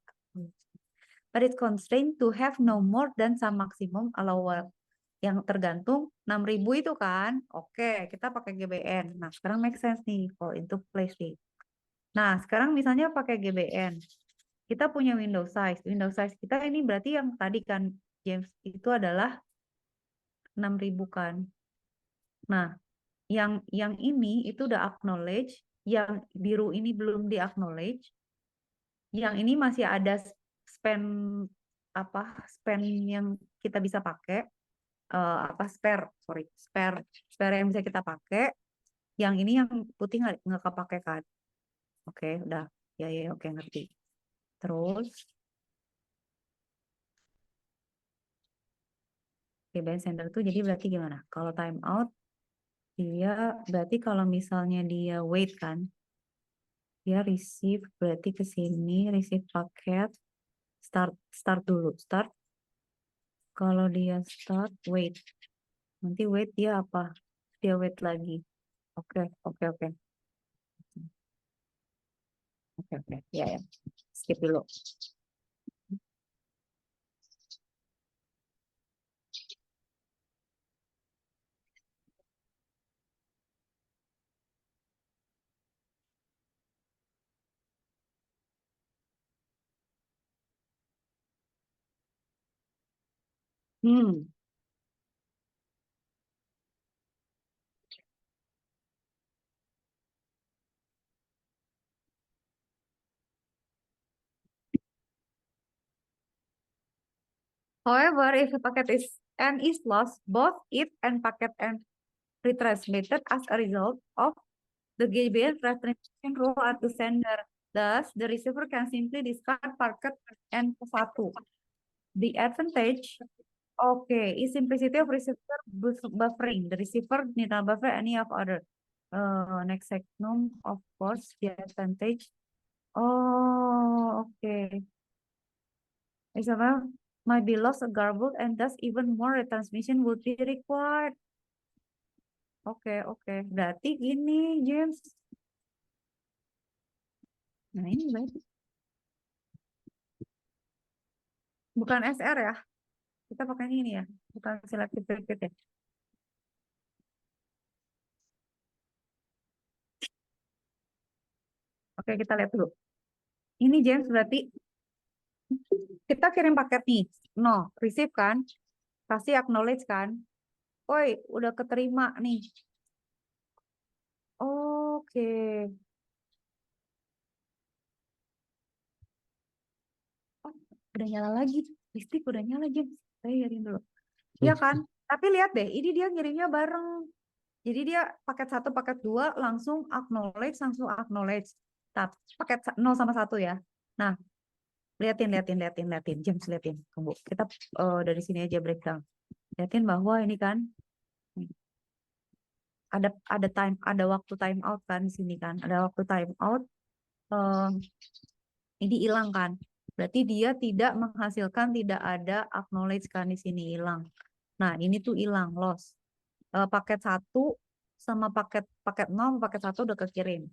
But it's constrained to have no more than some maximum allowable. Yang tergantung 6.000 itu kan. Oke, kita pakai GBN. Nah, sekarang make sense nih for into place nih. Nah, sekarang misalnya pakai GBN. Kita punya window size. Window size kita ini berarti yang tadi kan James itu adalah 6.000 kan. Nah, yang ini itu udah acknowledge, yang biru ini belum di acknowledge, yang ini masih ada span yang kita bisa pakai. spare yang bisa kita pakai. Yang ini yang putih nggak kepake kan? Oke, udah. Ya, oke, ngerti. Terus, oke, bystander tuh jadi berarti gimana? Kalau time out, dia berarti kalau misalnya dia wait kan, dia receive berarti ke sini, receive paket, start dulu, start. Kalau dia start, wait. Nanti wait dia apa? Dia wait lagi. Oke. Ya. Skip dulu. However, if a packet is lost, both it and packet and retransmitted as a result of the GBN transmission rule at the sender. Thus, the receiver can simply discard packet N+1. The advantage, is simplicity of receiver buffering. The receiver need not buffer any of other next segment, of course, the advantage. Example might be lost or garbled, and thus even more retransmission would be required. Oke. Berarti gini, James. Nah, ini berarti bukan SR ya. Kita pakai ini ya, bukan selective circuit ya. Oke, kita lihat dulu. Ini James berarti kita kirim paket nih. No, receive kan? Kasih acknowledge kan? Oi, udah keterima nih. Oke. Oh, udah nyala lagi. Listrik udah nyala, James. Saya liatin dulu. Iya kan? Tapi lihat deh, ini dia ngirimnya bareng. Jadi dia paket 1, paket 2 langsung acknowledge. Tapi paket 0 sama 1 ya. Nah, liatin. James, liatin. Tunggu. Kita dari sini aja breakdown. Liatin bahwa ini kan ada waktu time out kan di sini kan. Ada waktu time out. Ini hilang kan. Berarti dia tidak menghasilkan, tidak ada acknowledge kan di sini hilang. Nah, ini tuh hilang, loss. Paket 1 sama paket 0, paket 1 udah kekirim.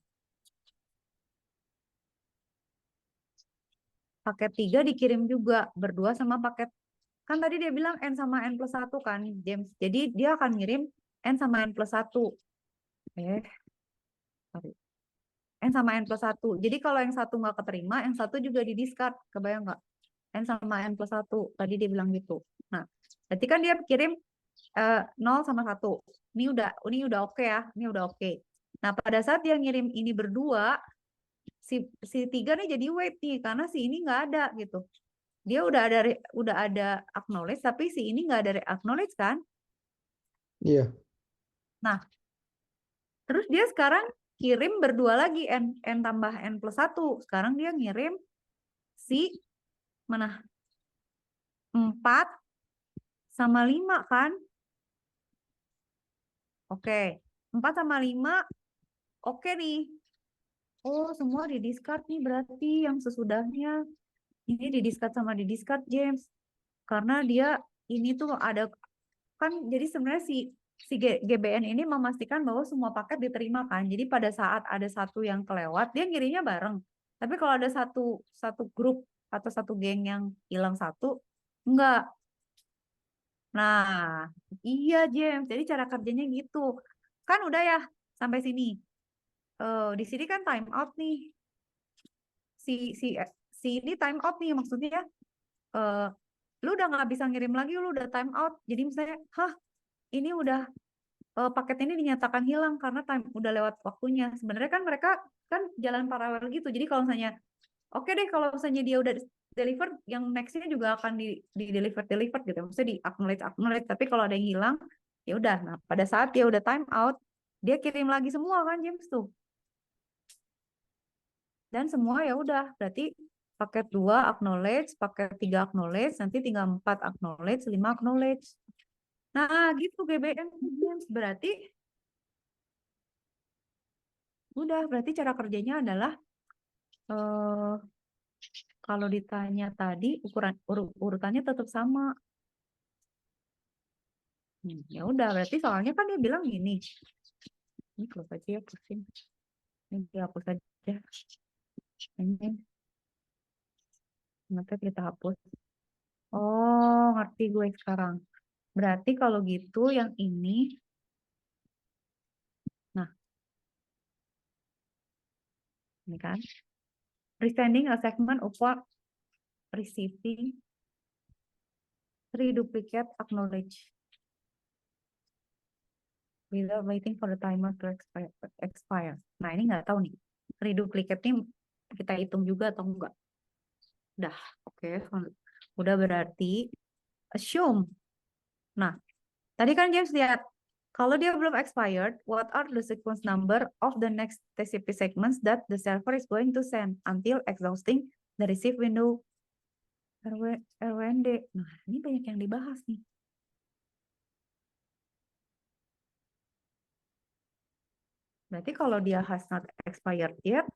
Paket 3 dikirim juga berdua sama paket, kan tadi dia bilang N sama N+1 kan, James. Jadi dia akan ngirim N sama N+1. Sorry. N sama N+1. Jadi kalau yang satu nggak keterima, yang satu juga di discard. Kebayang nggak? N sama N+1. Tadi dia bilang gitu. Nah, berarti kan dia kirim 0 sama 1. Ini udah oke ya. Ini udah oke. Nah, pada saat dia ngirim ini berdua, si 3 nih jadi wait nih, karena si ini nggak ada gitu. Dia udah ada acknowledge, tapi si ini nggak ada acknowledge kan? Iya. Nah, terus dia sekarang kirim berdua lagi N tambah N+1. Sekarang dia ngirim si mana? 4 sama 5 kan? Oke. 4 sama 5 oke nih. Oh, semua di discard nih berarti yang sesudahnya. Ini di discard sama di discard, James. Karena dia ini tuh ada kan, jadi sebenarnya si GBN ini memastikan bahwa semua paket diterima kan. Jadi pada saat ada satu yang kelewat, dia ngirimnya bareng. Tapi kalau ada satu grup atau satu geng yang hilang satu, enggak. Nah, iya James. Jadi cara kerjanya gitu. Kan udah ya sampai sini. Di sini kan time out nih. Si ini time out nih, maksudnya lu udah nggak bisa ngirim lagi, lu udah time out. Jadi misalnya, ini udah paket ini dinyatakan hilang karena udah lewat waktunya. Sebenarnya kan mereka kan jalan paralel gitu. Jadi kalau misalnya, oke deh kalau misalnya dia udah deliver, yang nextnya juga akan di deliver gitu, maksudnya di acknowledge. Tapi kalau ada yang hilang, ya udah. Nah, pada saat dia udah time out, dia kirim lagi semua kan James tuh. Dan semua ya udah, berarti paket 2 acknowledge, paket 3 acknowledge, nanti tinggal 4 acknowledge, 5 acknowledge. Nah, gitu GBM James. Berarti udah, berarti cara kerjanya adalah kalau ditanya tadi urutannya tetap sama. Ya udah, berarti soalnya kan dia bilang gini. Ini close aja ya, pusing. Ini dihapus aja. Ini nanti kita hapus. Oh, ngerti gue sekarang. Berarti kalau gitu yang ini, nah, ini kan, resending a segment upon receiving 3 duplicate acknowledge without waiting for the timer to expire. Nah, ini nggak tahu nih. 3 duplicate ini kita hitung juga atau enggak? Udah, oke. Udah berarti assume. Nah, tadi kan James lihat, kalau dia belum expired, what are the sequence number of the next TCP segments that the server is going to send until exhausting the receive window RWND. Nah, ini banyak yang dibahas nih. Berarti kalau dia has not expired yet,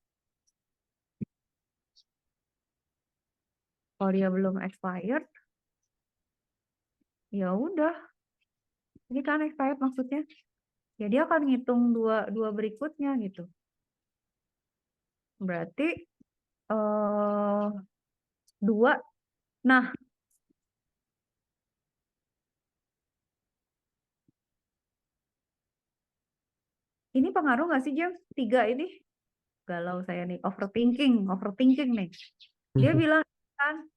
kalau dia belum expired, ya udah. Ini kan expired maksudnya. Ya dia akan ngitung dua berikutnya gitu. Berarti 2. Nah, ini pengaruh nggak sih James? 3 ini? Galau saya nih, overthinking nih. Dia bilang kan,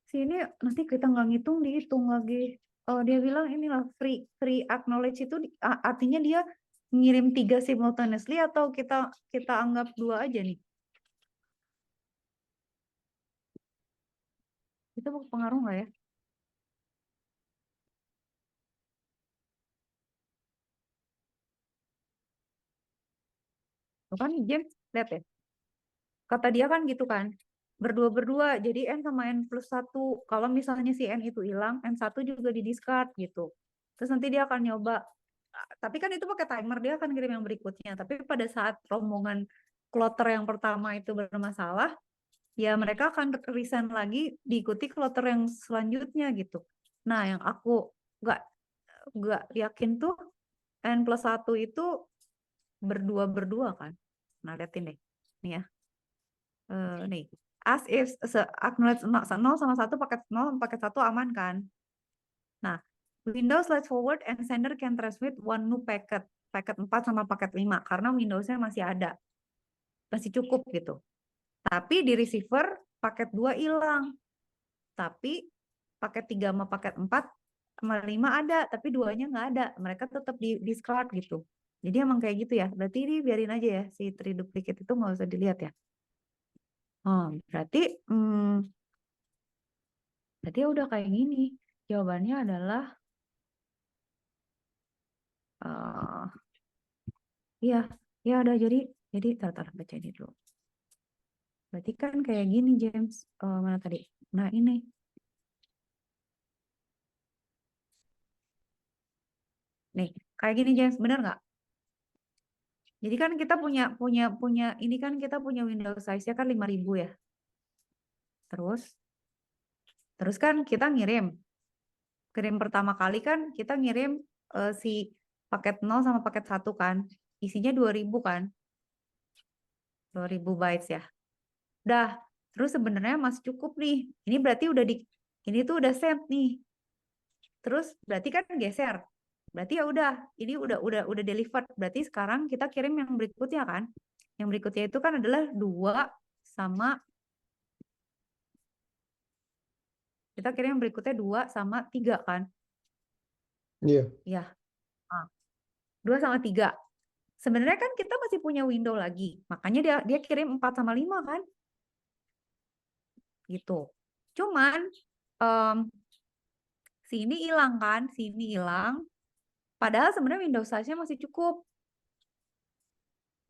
sini nanti kita nggak ngitung, dihitung lagi. Dia bilang inilah free acknowledge itu artinya dia ngirim 3 simultaneously atau kita anggap 2 aja nih. Itu pengaruh nggak ya? Tuh kan James, lihat ya. Kata dia kan gitu kan. Berdua-berdua, jadi N sama N plus 1. Kalau misalnya si N itu hilang, N1 juga di discard gitu. Terus nanti dia akan nyoba. Tapi kan itu pakai timer, dia akan kirim yang berikutnya. Tapi pada saat rombongan kloter yang pertama itu bermasalah, ya mereka akan resign lagi, diikuti kloter yang selanjutnya gitu. Nah, yang aku nggak yakin tuh N plus 1 itu berdua kan. Nah, liatin deh. Nih ya. Nih. As if acknowledge 0 sama 1 paket 0 paket 1 aman kan. Nah, Windows slide forward and sender can transmit one new packet 4 sama paket 5 karena Windows-nya masih ada. Masih cukup gitu. Tapi di receiver paket 2 hilang. Tapi paket 3 sama paket 4 sama 5 ada, tapi 2-nya nggak ada. Mereka tetap di discard gitu. Jadi emang kayak gitu ya. Berarti ini biarin aja ya, si 3 duplicate itu nggak usah dilihat ya. Berarti udah kayak gini. Jawabannya adalah iya, ya udah jadi tar baca ini dulu. Berarti kan kayak gini James. Mana tadi? Nah, ini. Nih, kayak gini James, bener nggak? Jadi kan kita punya ini kan kita punya Windows size-nya kan 5.000 ya. Terus kan kita kirim pertama kali kan kita ngirim si paket 0 sama paket 1 kan. Isinya 2.000 kan. 2.000 bytes ya. Udah, terus sebenarnya masih cukup nih. Ini berarti ini tuh udah send nih. Terus berarti kan geser. Berarti ya udah, ini udah delivered. Berarti sekarang kita kirim yang berikutnya kan. Yang berikutnya itu kan adalah 2 sama kita kirim yang berikutnya 2 sama 3 kan? Iya. Ya. 2 sama 3. Sebenarnya kan kita masih punya window lagi. Makanya dia kirim 4 sama 5 kan? Gitu. Cuman sini hilang kan, sini hilang. Padahal sebenarnya Windows size-nya masih cukup.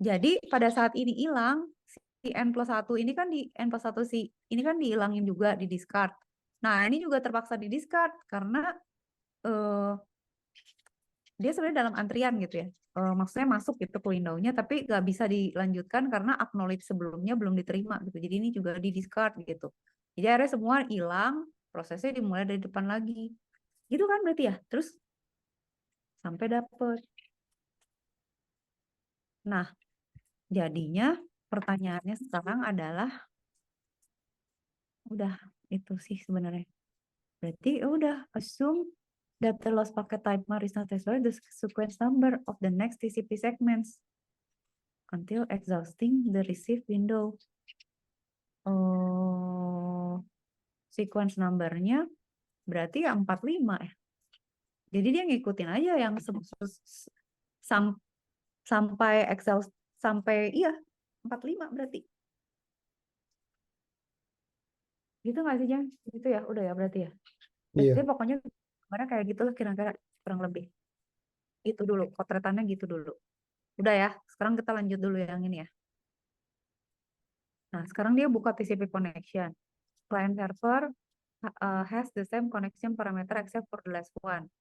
Jadi pada saat ini hilang, si N+1 ini kan di N+1 ini kan dihilangin juga, di discard. Nah, ini juga terpaksa di discard karena dia sebenarnya dalam antrian gitu ya. Maksudnya masuk gitu ke window-nya, tapi nggak bisa dilanjutkan karena acknowledge sebelumnya belum diterima gitu. Jadi ini juga di discard gitu. Jadi akhirnya semua hilang, prosesnya dimulai dari depan lagi. Gitu kan berarti ya? Terus sampai dapet. Nah, jadinya pertanyaannya sekarang adalah, udah itu sih sebenarnya. Berarti udah assume that the lost packet type mar is not explored the sequence number of the next TCP segments until exhausting the receive window. Sequence numbernya berarti ya 45 ya. Jadi dia ngikutin aja yang sampai exhaust, sampai iya 45 berarti. Gitu nggak sih, Jang? Gitu ya, udah ya berarti ya. Iya. Jadi pokoknya kemarin kayak gitulah kira-kira kurang lebih. Itu dulu, potretannya gitu dulu. Udah ya, sekarang kita lanjut dulu yang ini ya. Nah, sekarang dia buka TCP connection. Client server has the same connection parameter except for the last one.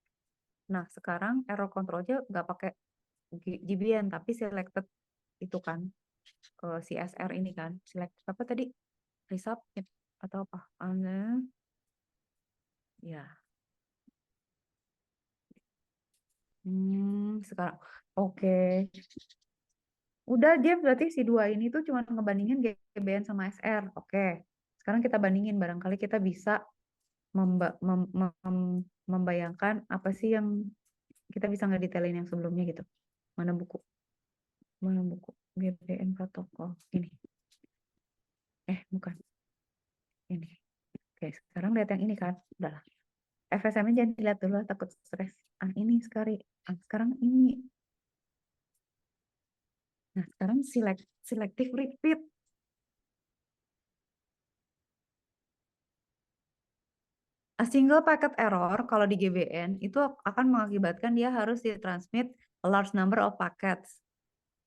Nah, sekarang error controlnya nggak pakai GBN, tapi selected itu kan, CSR ini kan. Select apa tadi? Resubmit atau apa? Ya. Sekarang. Oke. Udah, dia berarti si dua ini tuh cuma ngebandingin GBN sama SR. Oke. Sekarang kita bandingin, barangkali kita bisa membayangkan apa sih yang kita bisa ngedetailin yang sebelumnya gitu. Mana buku? GBN protokol ini. Bukan. Ini. Oke, sekarang lihat yang ini kan. Udah. FSM-nya jangan dilihat dulu, takut stres. Ini sekarang ini. Nah, sekarang selective repeat. A single packet error kalau di GBN itu akan mengakibatkan dia harus ditransmit a large number of packets,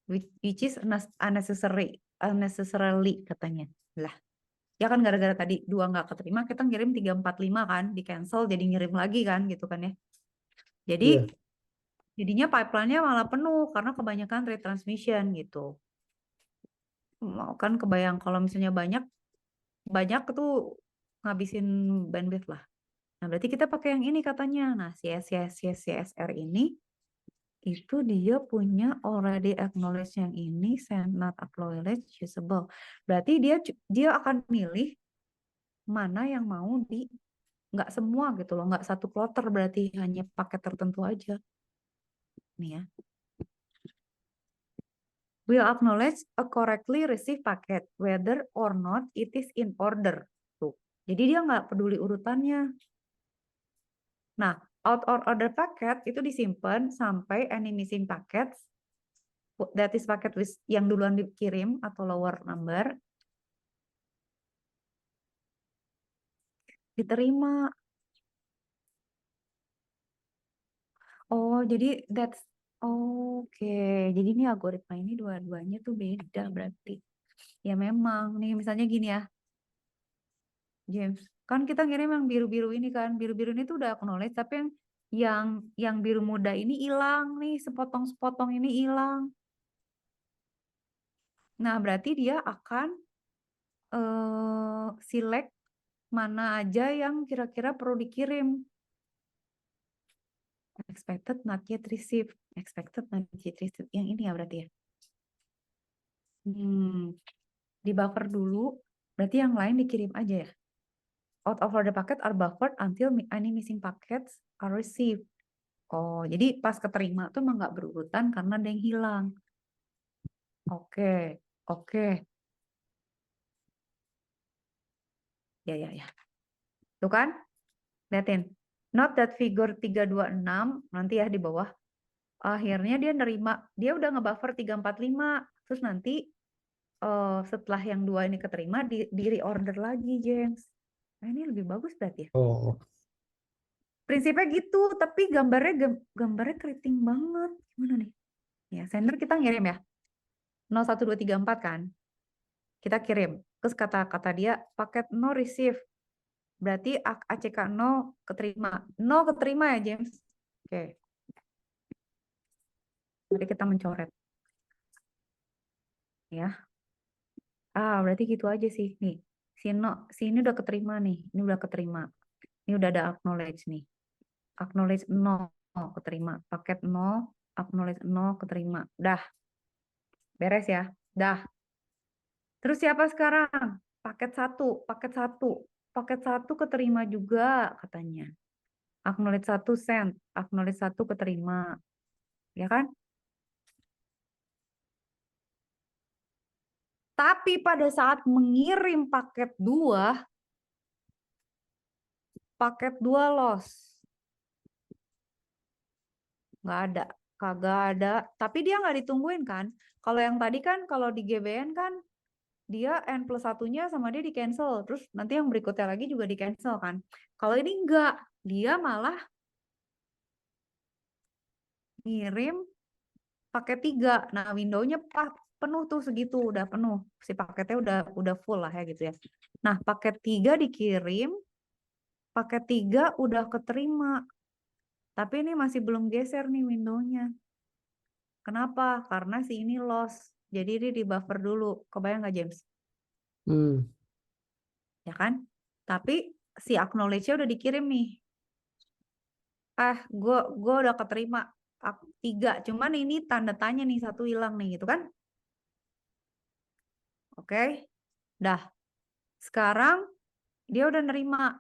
which is unnecessarily katanya. Lah, ya kan gara-gara tadi 2 nggak keterima, kita ngirim 3, 4, 5 kan, di cancel jadi ngirim lagi kan gitu kan ya. Jadi Iya. jadinya pipeline-nya malah penuh karena kebanyakan retransmission gitu. Kan kebayang kalau misalnya banyak itu ngabisin bandwidth lah. Nah, berarti kita pakai yang ini katanya. Nah, CSR ini itu dia punya already acknowledge yang ini, send not acknowledge usable. Berarti dia akan milih mana yang mau nggak semua gitu loh, nggak satu plotter, berarti hanya paket tertentu aja. Nih ya. Will acknowledge a correctly received packet, whether or not it is in order. Tuh. Jadi dia nggak peduli urutannya. Nah, out or order packet itu disimpan sampai any missing packets, that is paket yang duluan dikirim atau lower number, diterima. Oh, jadi that's oke. Jadi ini algoritma ini dua-duanya tuh beda berarti. Ya memang nih misalnya gini ya, James. Kan kita ngirim yang biru-biru ini kan, biru-biru ini tuh udah acknowledge, tapi yang biru muda ini hilang nih, sepotong-sepotong ini hilang. Nah, berarti dia akan select mana aja yang kira-kira perlu dikirim. Expected not yet received. Expected not yet received. Yang ini ya berarti ya. Di buffer dulu, berarti yang lain dikirim aja ya. Out of order packet are buffered until any missing packets are received. Oh, jadi pas keterima tuh emang nggak berurutan karena ada yang hilang. Oke. Ya. Tuh kan? Liatin. Note that figure 326 nanti ya di bawah. Akhirnya dia nerima, dia udah ngebuffer 345. Terus nanti setelah yang 2 ini keterima, di reorder lagi, James. Ini lebih bagus berarti ya. Oh, Prinsipnya gitu, tapi gambarnya keriting banget. Gimana nih? Ya, sender kita ngirim ya. 01234 kan. Kita kirim. Terus kata dia paket no receive. Berarti ACK 0 keterima. 0 keterima ya, James. Oke. Mari kita mencoret. Ya. Berarti gitu aja sih. Nih. Si ini udah keterima nih. Ini udah keterima. Ini udah ada acknowledge nih. Acknowledge 0 keterima. Paket 0, acknowledge 0 keterima. Dah. Beres ya. Dah. Terus siapa sekarang? Paket 1, paket 1. Paket 1 keterima juga katanya. Acknowledge 1 send, acknowledge 1 keterima. Ya kan? Tapi pada saat mengirim paket 2 loss. Nggak ada. Kagak ada. Tapi dia nggak ditungguin kan? Kalau yang tadi kan, kalau di GBN kan, dia N+1-nya sama dia di cancel. Terus nanti yang berikutnya lagi juga di cancel kan? Kalau ini enggak. Dia malah ngirim paket 3. Nah, window-nya penuh tuh segitu, udah penuh. Si paketnya udah full lah ya gitu ya. Nah, paket 3 dikirim, paket 3 udah keterima. Tapi ini masih belum geser nih window-nya. Kenapa? Karena si ini loss. Jadi ini di buffer dulu. Kebayang nggak, James? Ya kan? Tapi si acknowledge-nya udah dikirim nih. Gue udah keterima 3. Cuman ini tanda tanya nih, 1 hilang nih gitu kan? Oke. Dah. Sekarang dia udah nerima.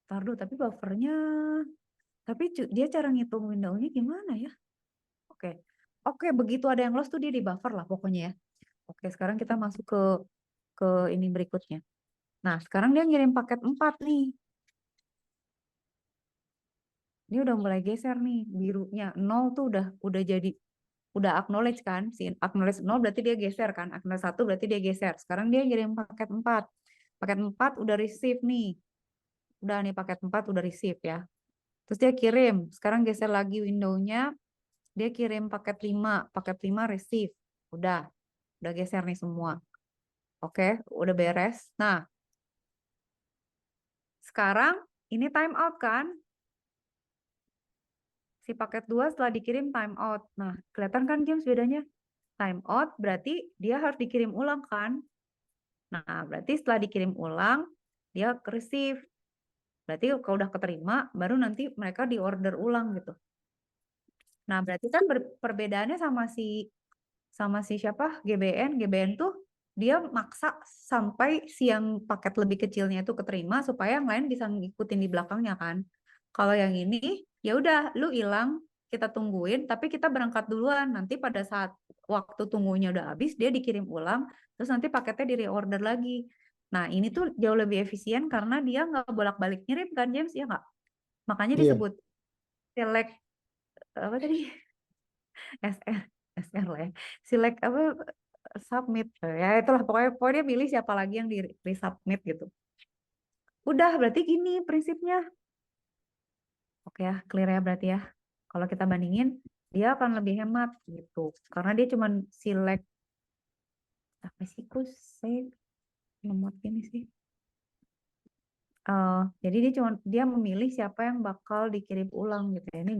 Taruh, tapi buffernya. Tapi dia cara ngitung window-nya gimana ya? Oke. Oke, begitu ada yang loss tuh dia di buffer lah pokoknya ya. Oke, sekarang kita masuk ke ini berikutnya. Nah, sekarang dia ngirim paket 4 nih. Ini udah mulai geser nih, birunya 0 tuh udah acknowledge kan? Si acknowledge 0 berarti dia geser kan? Acknowledge 1 berarti dia geser. Sekarang dia ngirim paket 4. Paket 4 udah receive nih. Udah nih paket 4 udah receive ya. Terus dia kirim. Sekarang geser lagi window-nya. Dia kirim paket 5. Paket 5 receive. Udah geser nih semua. Oke, udah beres. Nah, sekarang ini time out kan? Si paket 2 setelah dikirim time out. Nah, kelihatan kan James bedanya? Time out berarti dia harus dikirim ulang kan? Nah, berarti setelah dikirim ulang, dia receive. Berarti kalau udah keterima, baru nanti mereka di order ulang gitu. Nah, berarti kan perbedaannya sama si siapa? GBN tuh dia maksa sampai si yang paket lebih kecilnya itu keterima supaya yang lain bisa ngikutin di belakangnya kan. Kalau yang ini ya udah lu hilang, kita tungguin tapi kita berangkat duluan. Nanti pada saat waktu tunggunya udah habis dia dikirim ulang, terus nanti paketnya di reorder lagi. Nah, ini tuh jauh lebih efisien karena dia nggak bolak-balik ngirim kan James, ya nggak? Makanya iya. disebut select apa tadi? SR SR lah ya. Select apa submit ya itulah pokoknya dia pilih siapa lagi yang di resubmit gitu. Udah berarti gini prinsipnya. Oke ya, clear ya berarti ya. Kalau kita bandingin dia akan lebih hemat gitu. Karena dia cuma select apa sih saya lemot gini sih. Jadi dia memilih siapa yang bakal dikirim ulang gitu ya. Ini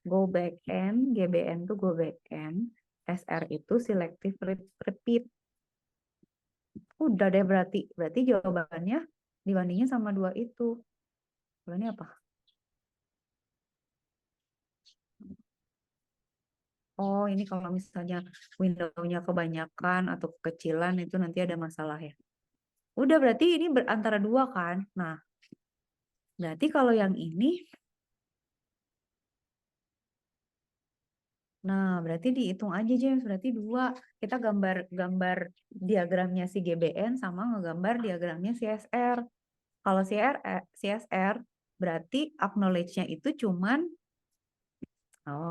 go back end, GBN tuh go back end, SR itu selective repeat. Udah deh berarti. Berarti jawabannya dibandingin sama 2 itu. Jawabannya apa? Oh, ini kalau misalnya window-nya kebanyakan atau kekecilan itu nanti ada masalah ya. Udah berarti ini antara 2 kan. Nah, berarti kalau yang ini, nah berarti dihitung aja James. Berarti 2. Kita gambar diagramnya si GBN sama ngegambar diagramnya CSR. Kalau CSR berarti acknowledge-nya itu cuman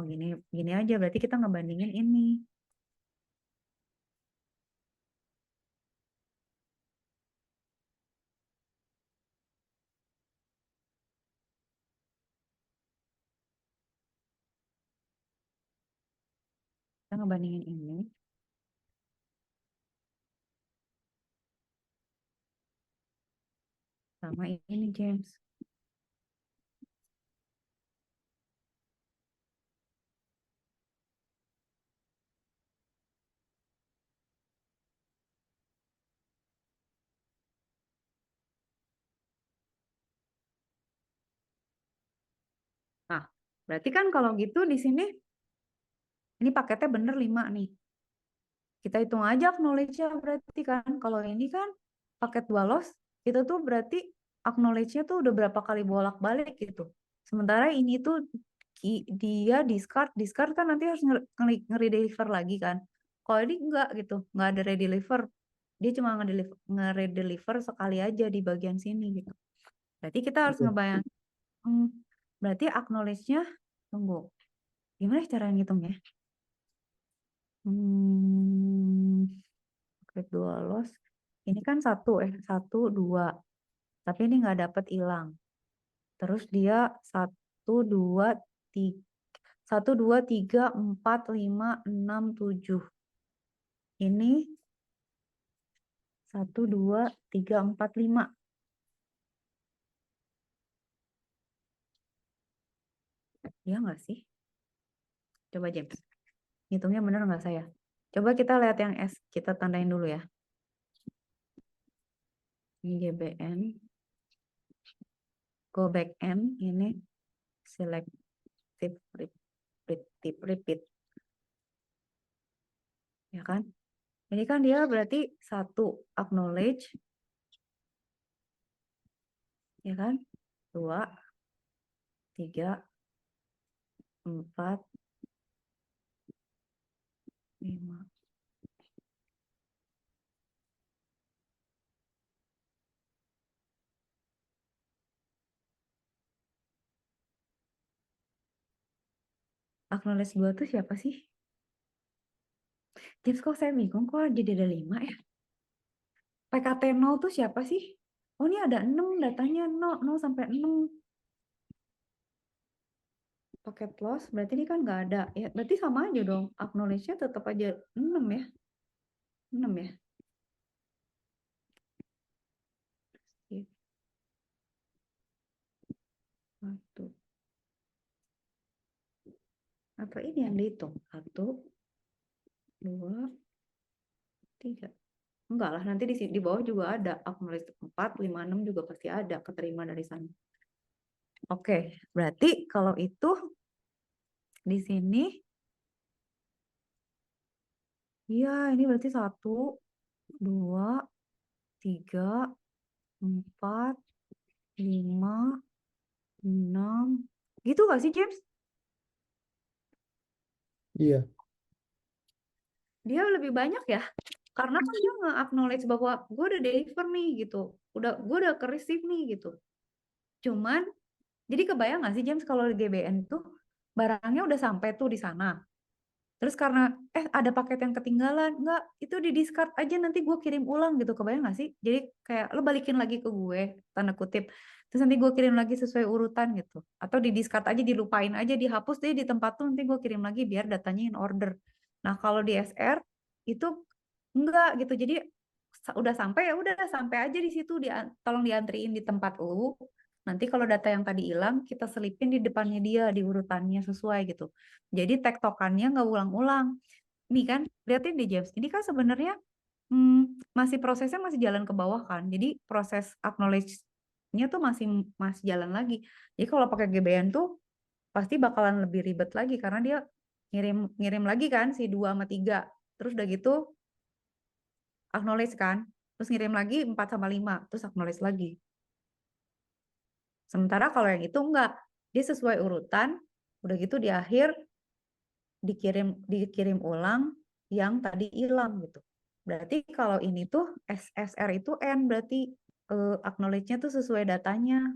gini aja berarti kita ngebandingin ini. Kita ngebandingin ini. Sama ini, James. Nah, berarti kan kalau gitu di sini, ini paketnya bener 5 nih. Kita hitung aja acknowledge-nya berarti kan. Kalau ini kan paket 2 loss, itu tuh berarti acknowledge-nya tuh udah berapa kali bolak-balik gitu. Sementara ini tuh dia discard kan nanti harus nge-redeliver lagi kan. Kalau ini enggak gitu, enggak ada redeliver. Dia cuma nge-redeliver sekali aja di bagian sini gitu. Berarti kita harus Iya. ngebayang, berarti acknowledge-nya, tunggu. Gimana cara ngitungnya? Paket 2 loss. Ini kan 1, 2. Tapi ini nggak dapat hilang. Terus dia 1, 2, 3. 1, 2, 3, 4, 5, 6, 7. Ini 1, 2, 3, 4, 5. Ya nggak sih? Coba James. Hitungnya bener nggak saya? Coba kita lihat yang S. Kita tandain dulu ya. Ini GBN. Go back N. Ini selective repeat. Ya kan? Ini kan dia berarti 1 acknowledge. Ya kan? 2, 3, 4, 5. Acknowledge 2 tuh siapa sih? James, kok saya bingung kok jadi ada 5 ya? PKT 0 tuh siapa sih? Oh, ini ada 6 datanya, 0 sampai 6. Paket loss, berarti ini kan nggak ada. Ya, berarti sama aja dong. Acknowledge-nya tetap aja 6 ya. 6 ya. Satu. Apa ini yang dihitung? 1, 2, 3. Enggak lah, nanti di bawah juga ada. Acknowledge 4, 5, 6 juga pasti ada keterima dari sana. Oke, berarti kalau itu di sini, iya ini berarti 1, 2, 3, 4, 5, 6. Gitu gak sih, James? Iya. Dia lebih banyak ya. Karena kan dia nge-acknowledge bahwa gue udah deliver nih gitu. Gue udah ke-receive nih gitu. Cuman, jadi kebayang gak sih, James, kalau di GBN tuh barangnya udah sampai tuh di sana. Terus karena ada paket yang ketinggalan, enggak, itu di discard aja nanti gue kirim ulang gitu. Kebayang gak sih? Jadi kayak lo balikin lagi ke gue, tanda kutip. Terus nanti gue kirim lagi sesuai urutan gitu. Atau di discard aja, dilupain aja, dihapus deh di tempat tuh, nanti gue kirim lagi biar datanya in order. Nah, kalau di SR itu enggak gitu. Jadi udah sampai ya udah sampai aja di situ, tolong diantriin di tempat lu. Nanti kalau data yang tadi hilang, kita selipin di depannya dia, di urutannya sesuai gitu. Jadi tektokannya nggak ulang-ulang. Ini kan, lihatin di James. Ini kan sebenarnya masih prosesnya masih jalan ke bawah kan. Jadi proses acknowledge-nya tuh masih jalan lagi. Jadi kalau pakai GBN tuh pasti bakalan lebih ribet lagi karena dia ngirim lagi kan si 2 sama 3. Terus udah gitu acknowledge kan. Terus ngirim lagi 4 sama 5. Terus acknowledge lagi. Sementara kalau yang itu enggak. Dia sesuai urutan. Udah gitu di akhir dikirim ulang yang tadi hilang gitu. Berarti kalau ini tuh SSR itu N, berarti acknowledge-nya tuh sesuai datanya.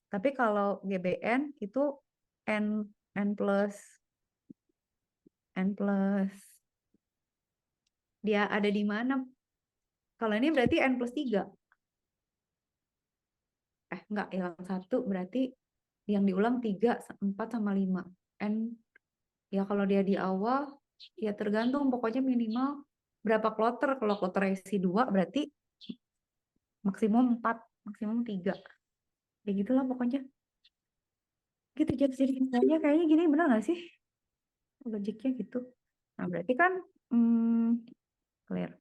Tapi kalau GBN itu N plus dia ada di mana? Kalau ini berarti N plus 3. Enggak, hilang 1 berarti yang diulang 3, 4 sama 5. N ya kalau dia di awal Ya tergantung, pokoknya minimal berapa kloter. Kalau kloter isi 2 berarti maksimum 4, maksimum 3. Ya gitulah pokoknya. Gitu jadi misalnya kayaknya gini benar nggak sih? Logiknya gitu. Nah berarti kan clear.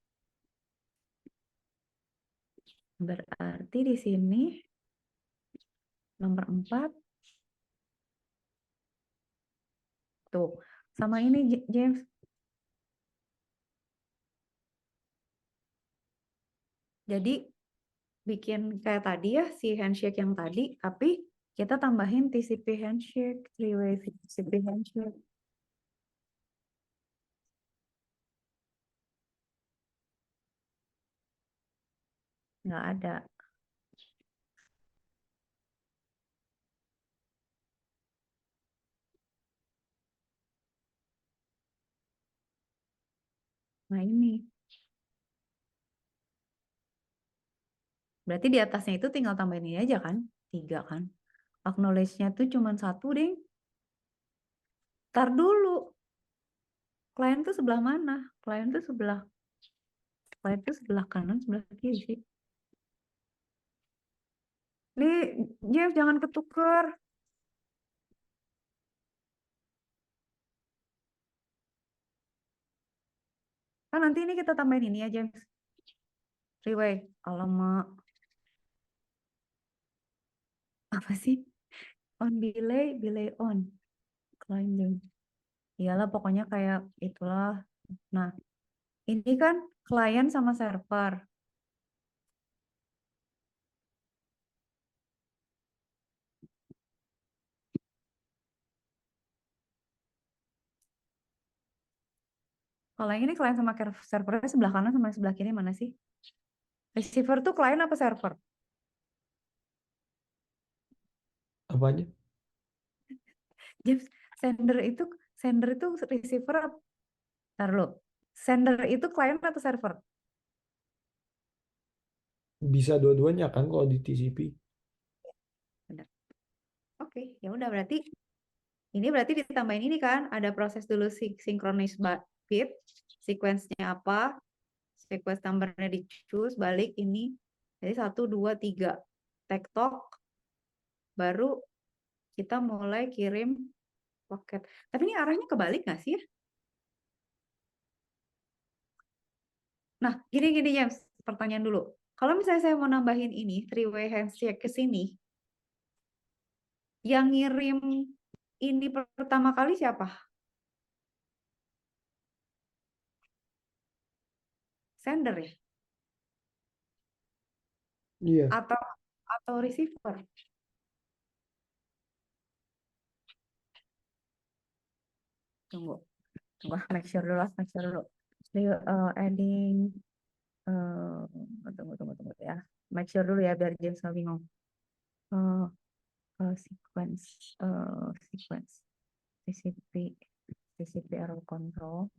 Berarti di sini nomor 4 tuh. Sama ini James. Jadi bikin kayak tadi ya si handshake yang tadi, tapi kita tambahin TCP handshake, three-way TCP handshake. Nggak ada. Nah ini. Berarti di atasnya itu tinggal tambahin ini aja kan? 3 kan? Acknowledge-nya tuh cuma 1 ding. Ntar dulu. Klien tuh sebelah mana? Klien tuh sebelah kanan, sebelah kiri sih. Nih, Jeff jangan ketuker. Kan nanti ini kita tambahin ini ya, James. Three-way. Alamak. Apa sih? On delay on. Client name. Iyalah pokoknya kayak itulah. Nah, ini kan klien sama server. Kalau yang ini klien sama servernya sebelah kanan sama sebelah kiri mana sih? Receiver tuh klien apa server? Apanya? James, sender itu receiver apa? Ntar lo. Sender itu klien atau server? Bisa dua-duanya kan kalau di TCP. Benar. Oke, ya udah berarti ini berarti ditambahin ini kan ada proses dulu synchronize bit, sequence-nya apa, sequence number-nya di choose, balik ini. Jadi 1, 2, 3 tektok, baru kita mulai kirim paket. Tapi ini arahnya kebalik nggak sih ya? Nah, gini James, pertanyaan dulu. Kalau misalnya saya mau nambahin ini, three-way handshake ke sini, yang ngirim ini pertama kali siapa? Sender ya? Iya. Atau receiver? Tunggu, make sure dulu lah, make sure dulu. Adding, tunggu ya. Make sure dulu ya biar James nggak bingung. Sequence, sequence, TCP error control.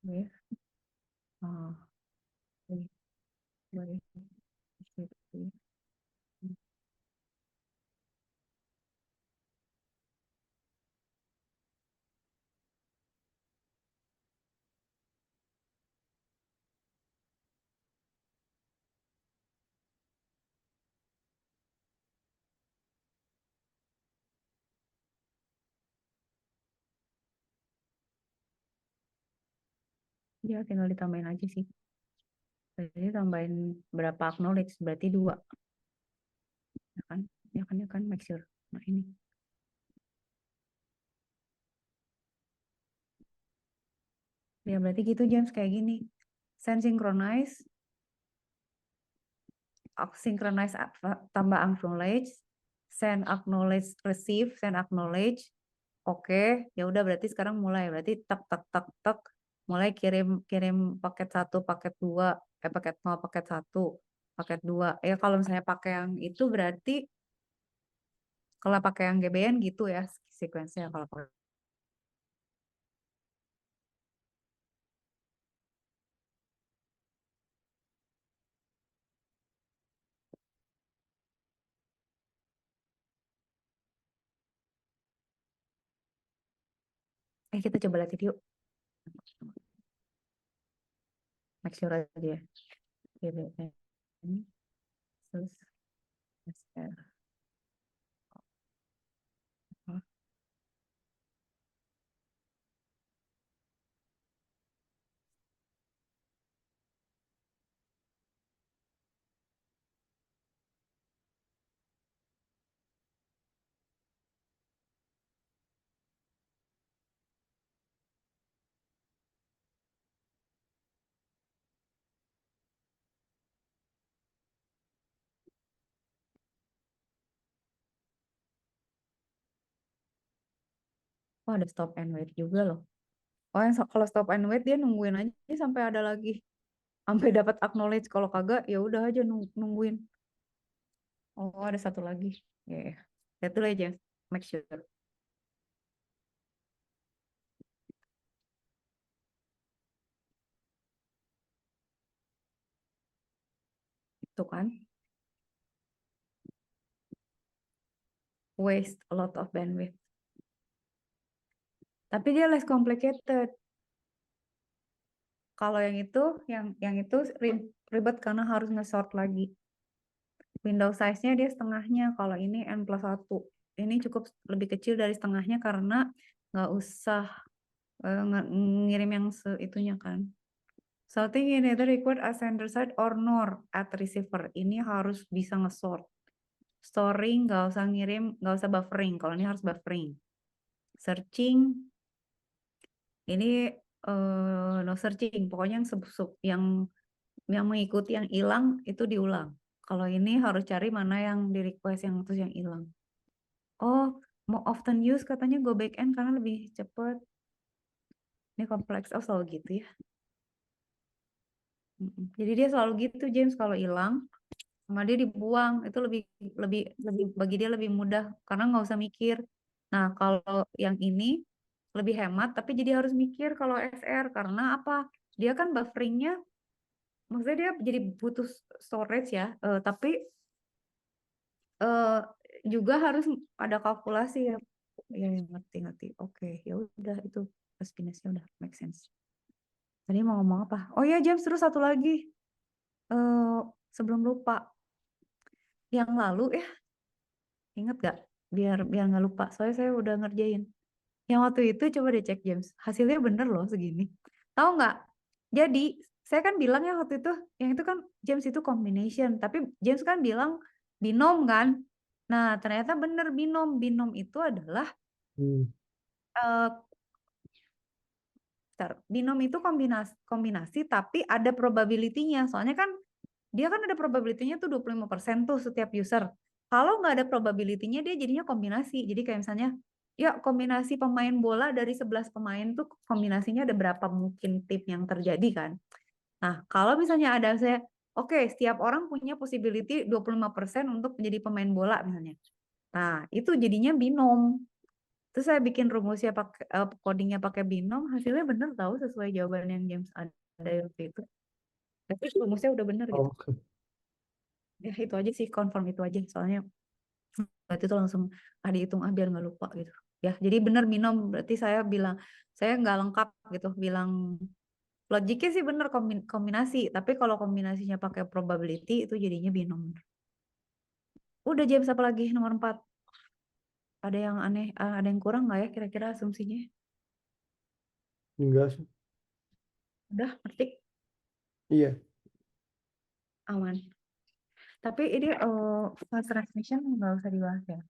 With, with TCP. Ya tinggal ditambahin aja sih. Jadi tambahin berapa acknowledge berarti 2. Ya kan make sure. Nah ini. Ya berarti gitu James kayak gini. Send synchronize, synchronize tambah acknowledge, send acknowledge receive, send acknowledge. Oke, ya udah berarti sekarang mulai. Berarti tak mulai kirim paket 1, paket 2, paket 0, paket 1, paket 2. Ya kalau misalnya pakai yang itu berarti kalau pakai yang GBN gitu ya sequence-nya kalau pakai. Kita coba lihat yuk. Make sure aja ya. GBN sus SR. Oh, ada stop and wait juga loh. Oh, yang kalau stop and wait dia nungguin aja sampai ada lagi, sampai dapat acknowledge. Kalau kagak ya udah aja nungguin. Oh, ada satu lagi. Ya, lihat dulu aja, make sure. Itu kan, waste a lot of bandwidth. Tapi dia less complicated. Kalau yang itu ribet karena harus nge-sort lagi. Window size-nya dia setengahnya. Kalau ini N+1. Ini cukup lebih kecil dari setengahnya karena nggak usah ngirim yang seitunya kan. Sorting in either required at sender side or nor at receiver. Ini harus bisa nge-sort. Storing nggak usah ngirim, nggak usah buffering. Kalau ini harus buffering. Searching ini no searching. Pokoknya yang mengikuti yang hilang itu diulang. Kalau ini harus cari mana yang di request yang terus yang hilang. Oh, mau often use katanya go back end karena lebih cepat. Ini kompleks. Oh, selalu gitu ya. Jadi dia selalu gitu, James, kalau hilang sama dia dibuang itu lebih lebih lebih bagi dia lebih mudah karena nggak usah mikir. Nah, kalau yang ini lebih hemat tapi jadi harus mikir kalau SR karena apa? Dia kan bufferingnya, maksudnya dia jadi butuh storage ya, tapi eh, juga harus ada kalkulasi ya. Ya, ngerti. Oke, ya udah itu plus minusnya udah make sense. Tadi mau ngomong apa? Oh ya, James, terus satu lagi. Eh, Sebelum lupa, yang lalu ya, inget gak? Biar nggak lupa. Soalnya saya udah ngerjain. Yang waktu itu coba deh cek James. Hasilnya bener loh segini. Tahu nggak? Jadi saya kan bilang ya waktu itu, yang itu kan James itu combination. Tapi James kan bilang binom kan. Nah ternyata bener binom. Binom itu adalah eh, binom itu kombinasi tapi ada probability-nya. Soalnya kan dia kan ada probability-nya tuh 25% tuh setiap user. Kalau nggak ada probability-nya dia jadinya kombinasi. Jadi kayak misalnya ya kombinasi pemain bola dari 11 pemain tuh kombinasinya ada berapa mungkin tim yang terjadi kan. Nah, kalau misalnya ada saya oke, setiap orang punya possibility 25% untuk menjadi pemain bola misalnya. Nah, itu jadinya binom. Terus saya bikin rumusnya pakai codingnya pakai binom, hasilnya bener tahu sesuai jawaban yang James ada waktu itu. Tapi rumusnya udah bener gitu. Oke. Ya itu aja sih, confirm itu aja. Soalnya waktu itu langsung dihitung biar nggak lupa gitu. Ya, jadi bener binom. Berarti saya bilang, saya nggak lengkap gitu. Bilang logiknya sih bener kombinasi. Tapi kalau kombinasinya pakai probability itu jadinya binom. Udah James apa lagi nomor 4? Ada yang aneh, ada yang kurang nggak ya kira-kira asumsinya? Enggak sih. Udah, ngerti? Iya. Aman. Tapi ini fast transmission nggak usah dibahas ya.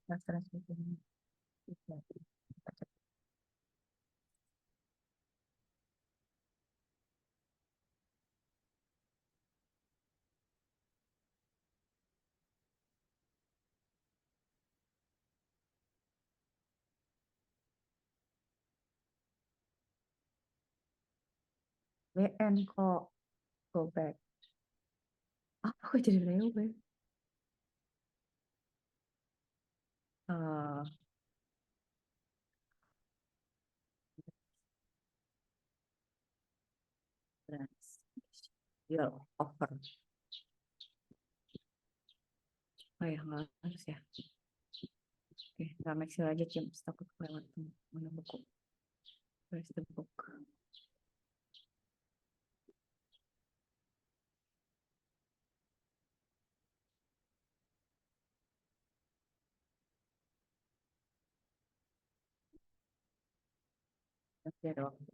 Fast transmission. WN kok go back. Apa kok jadi Leo back? Uh, transmission over. Oh ya, nggak harus ya. Oke. Nggak make sure aja James, takut kelewat mana buku. Where's the book? Masih ada waktu.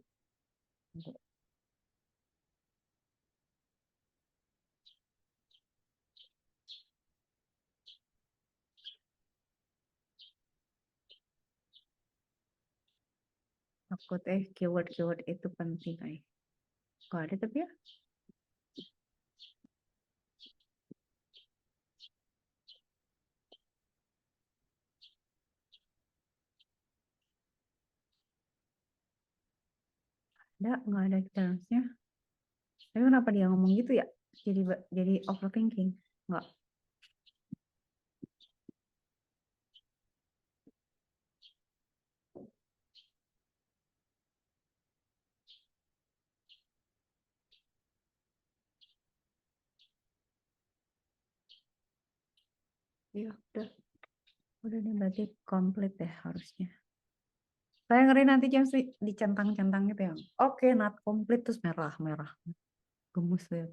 Takut keyword itu penting Kok ada tapi ya? Nggak ada terusnya. Tapi kenapa dia ngomong gitu ya? Jadi overthinking. Nggak. Ya udah nih berarti komplit deh harusnya. Saya ngeri nanti James dicentang-centang gitu ya. Oke, not complete terus merah. Gemes ya.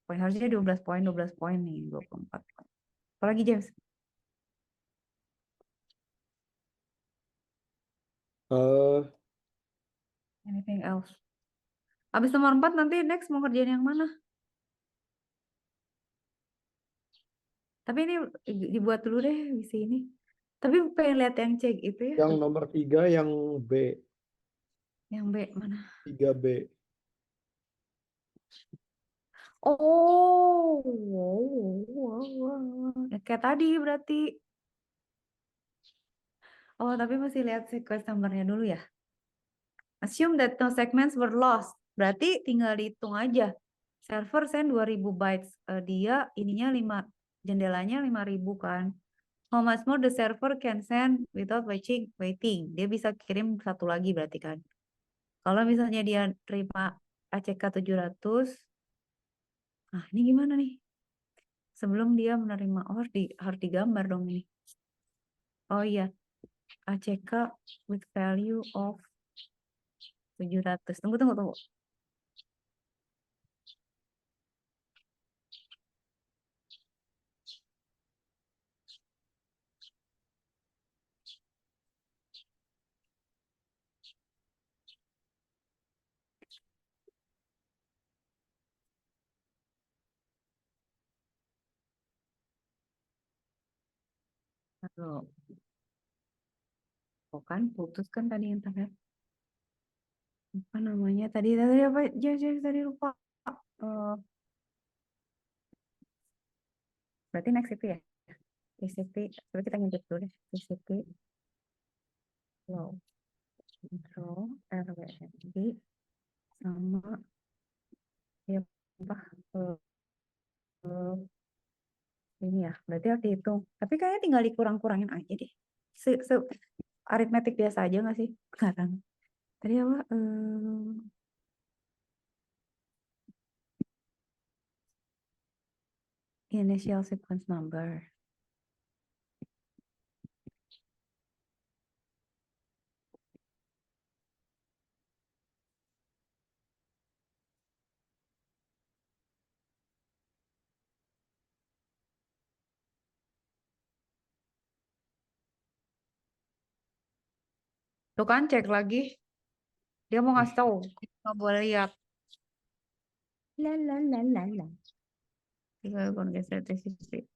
Poin harusnya 12 poin nih, 24 poin. Apalagi James? Anything else? Abis nomor 4 nanti next mau kerjain yang mana? Tapi ini dibuat dulu deh visi ini. Tapi pengen lihat yang cek itu ya. Yang nomor 3 yang B. Yang B mana? 3B. Oh, ya, kayak tadi berarti. Oh, tapi mesti lihat sequence numbernya dulu ya. Assume that no segments were lost. Berarti tinggal dihitung aja. Server send 2000 bytes. Dia ininya 5, jendelanya 5000 kan. How much more the server can send without waiting. Dia bisa kirim satu lagi berarti kan. Kalau misalnya dia terima ACK 700. Nah, ini gimana nih? Sebelum dia menerima, harus digambar dong ini. Oh iya, ACK with value of 700. Tunggu. Aduh. Oh kan, putus kan tadi internet. Apa namanya? Tadi apa? Tadi lupa. Eh, berarti next itu ya? TCP. Coba kita ngintip dulu deh. TCP. Low. Control. RWND. Sama. Ya, apa? Ini ya. Berarti harus dihitung. Tapi kayaknya tinggal dikurang-kurangin aja deh. Aritmetik biasa aja nggak sih? Sekarang. Tadi apa? Initial sequence number. Tuh kan cek lagi. Dia mau ngasih tahu. Nggak boleh lihat. La la la la la. Kita geser TCP.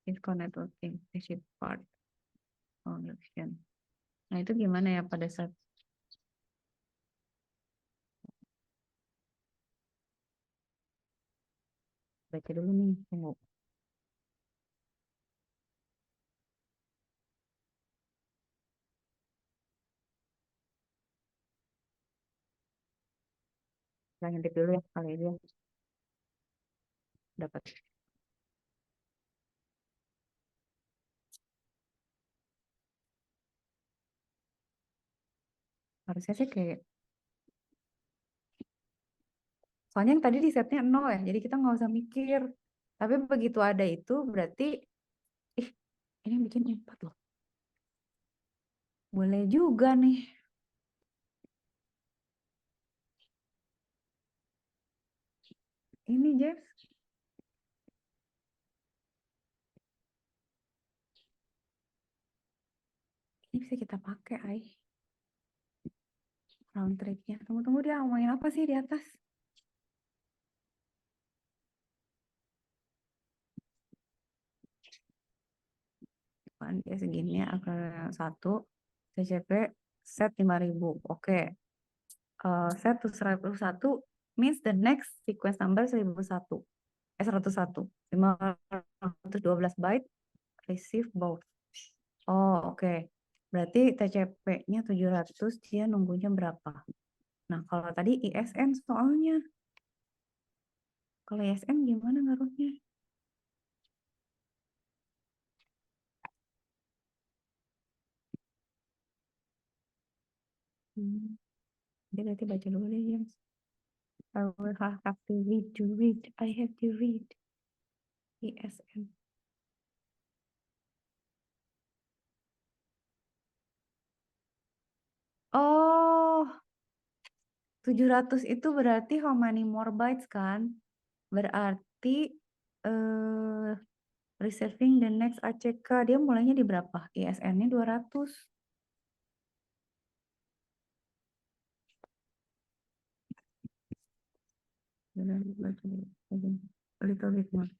Cisco networking. TCP part. Connection. Nah itu gimana ya pada saat baca dulu nih. Tunggu. Saya ngintip dulu ya kali dia dapat. Harusnya sih kayak soalnya yang tadi di setnya 0 ya, jadi kita nggak usah mikir. Tapi begitu ada itu berarti, ih, ini bikin 4 loh. Boleh juga nih. Ini James. Ini bisa kita pakai, Ai. Round tripnya. Tunggu-tunggu dia ngomongin apa sih di atas? Kan dia segini akan 1 TCP set 5.000. Oke. Set to 101 means the next sequence number 101. 101. 512 byte receive both. Oh, oke. Berarti TCP-nya 700, dia nunggunya berapa? Nah, kalau tadi ISN soalnya. Kalau ISN gimana ngaruhnya? Dia berarti baca dulu deh, James. I will have to read. I have to read. ISN. Oh, 700 itu berarti how many more bytes kan? Berarti eh reserving the next ACK dia mulainya di berapa? ISN-nya 200. A little bit more.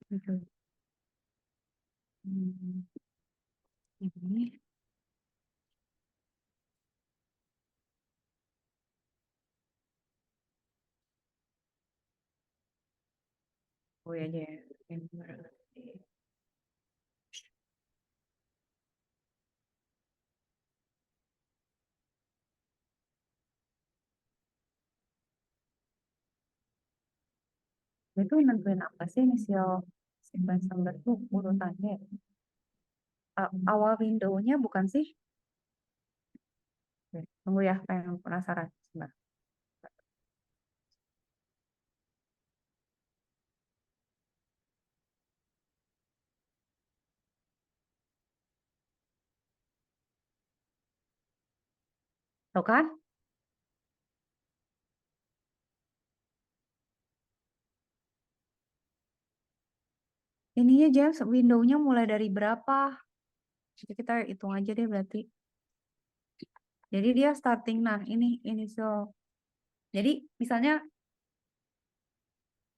Little. Ini. Oh ya aja ya. Ini berarti. Itu nentuin apa sih inisial sequence number tuh urutannya? Awal window-nya bukan sih? Oke, tunggu ya, pengen penasaran. Sebentar. Tuh kan? Ininya James, window-nya mulai dari berapa? Jadi kita hitung aja deh berarti. Jadi dia starting, nah ini initial. Jadi misalnya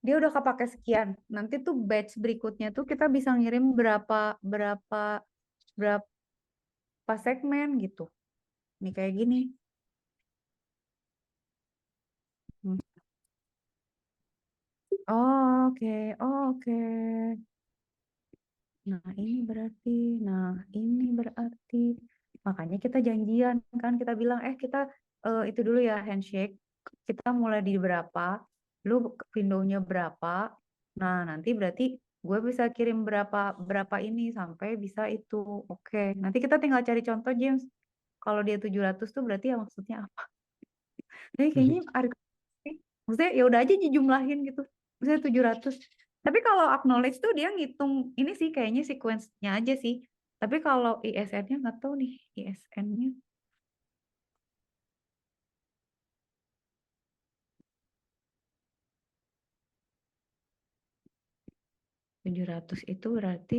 dia udah kepake sekian. Nanti tuh batch berikutnya tuh kita bisa ngirim berapa berapa berapa segmen gitu. Ini kayak gini. Hmm. Oke, oke. Nah ini berarti, makanya kita janjian kan, kita bilang, kita itu dulu ya handshake, kita mulai di berapa, lu window-nya berapa, nah nanti berarti gue bisa kirim berapa berapa ini sampai bisa itu, oke. Nanti kita tinggal cari contoh James, kalau dia 700 tuh berarti ya maksudnya apa? Jadi kayaknya maksudnya ya udah aja dijumlahin gitu. Misalnya 700. Tapi kalau acknowledge tuh dia ngitung ini sih kayaknya sequence-nya aja sih. Tapi kalau ISN-nya nggak tahu nih ISN-nya. 700 itu berarti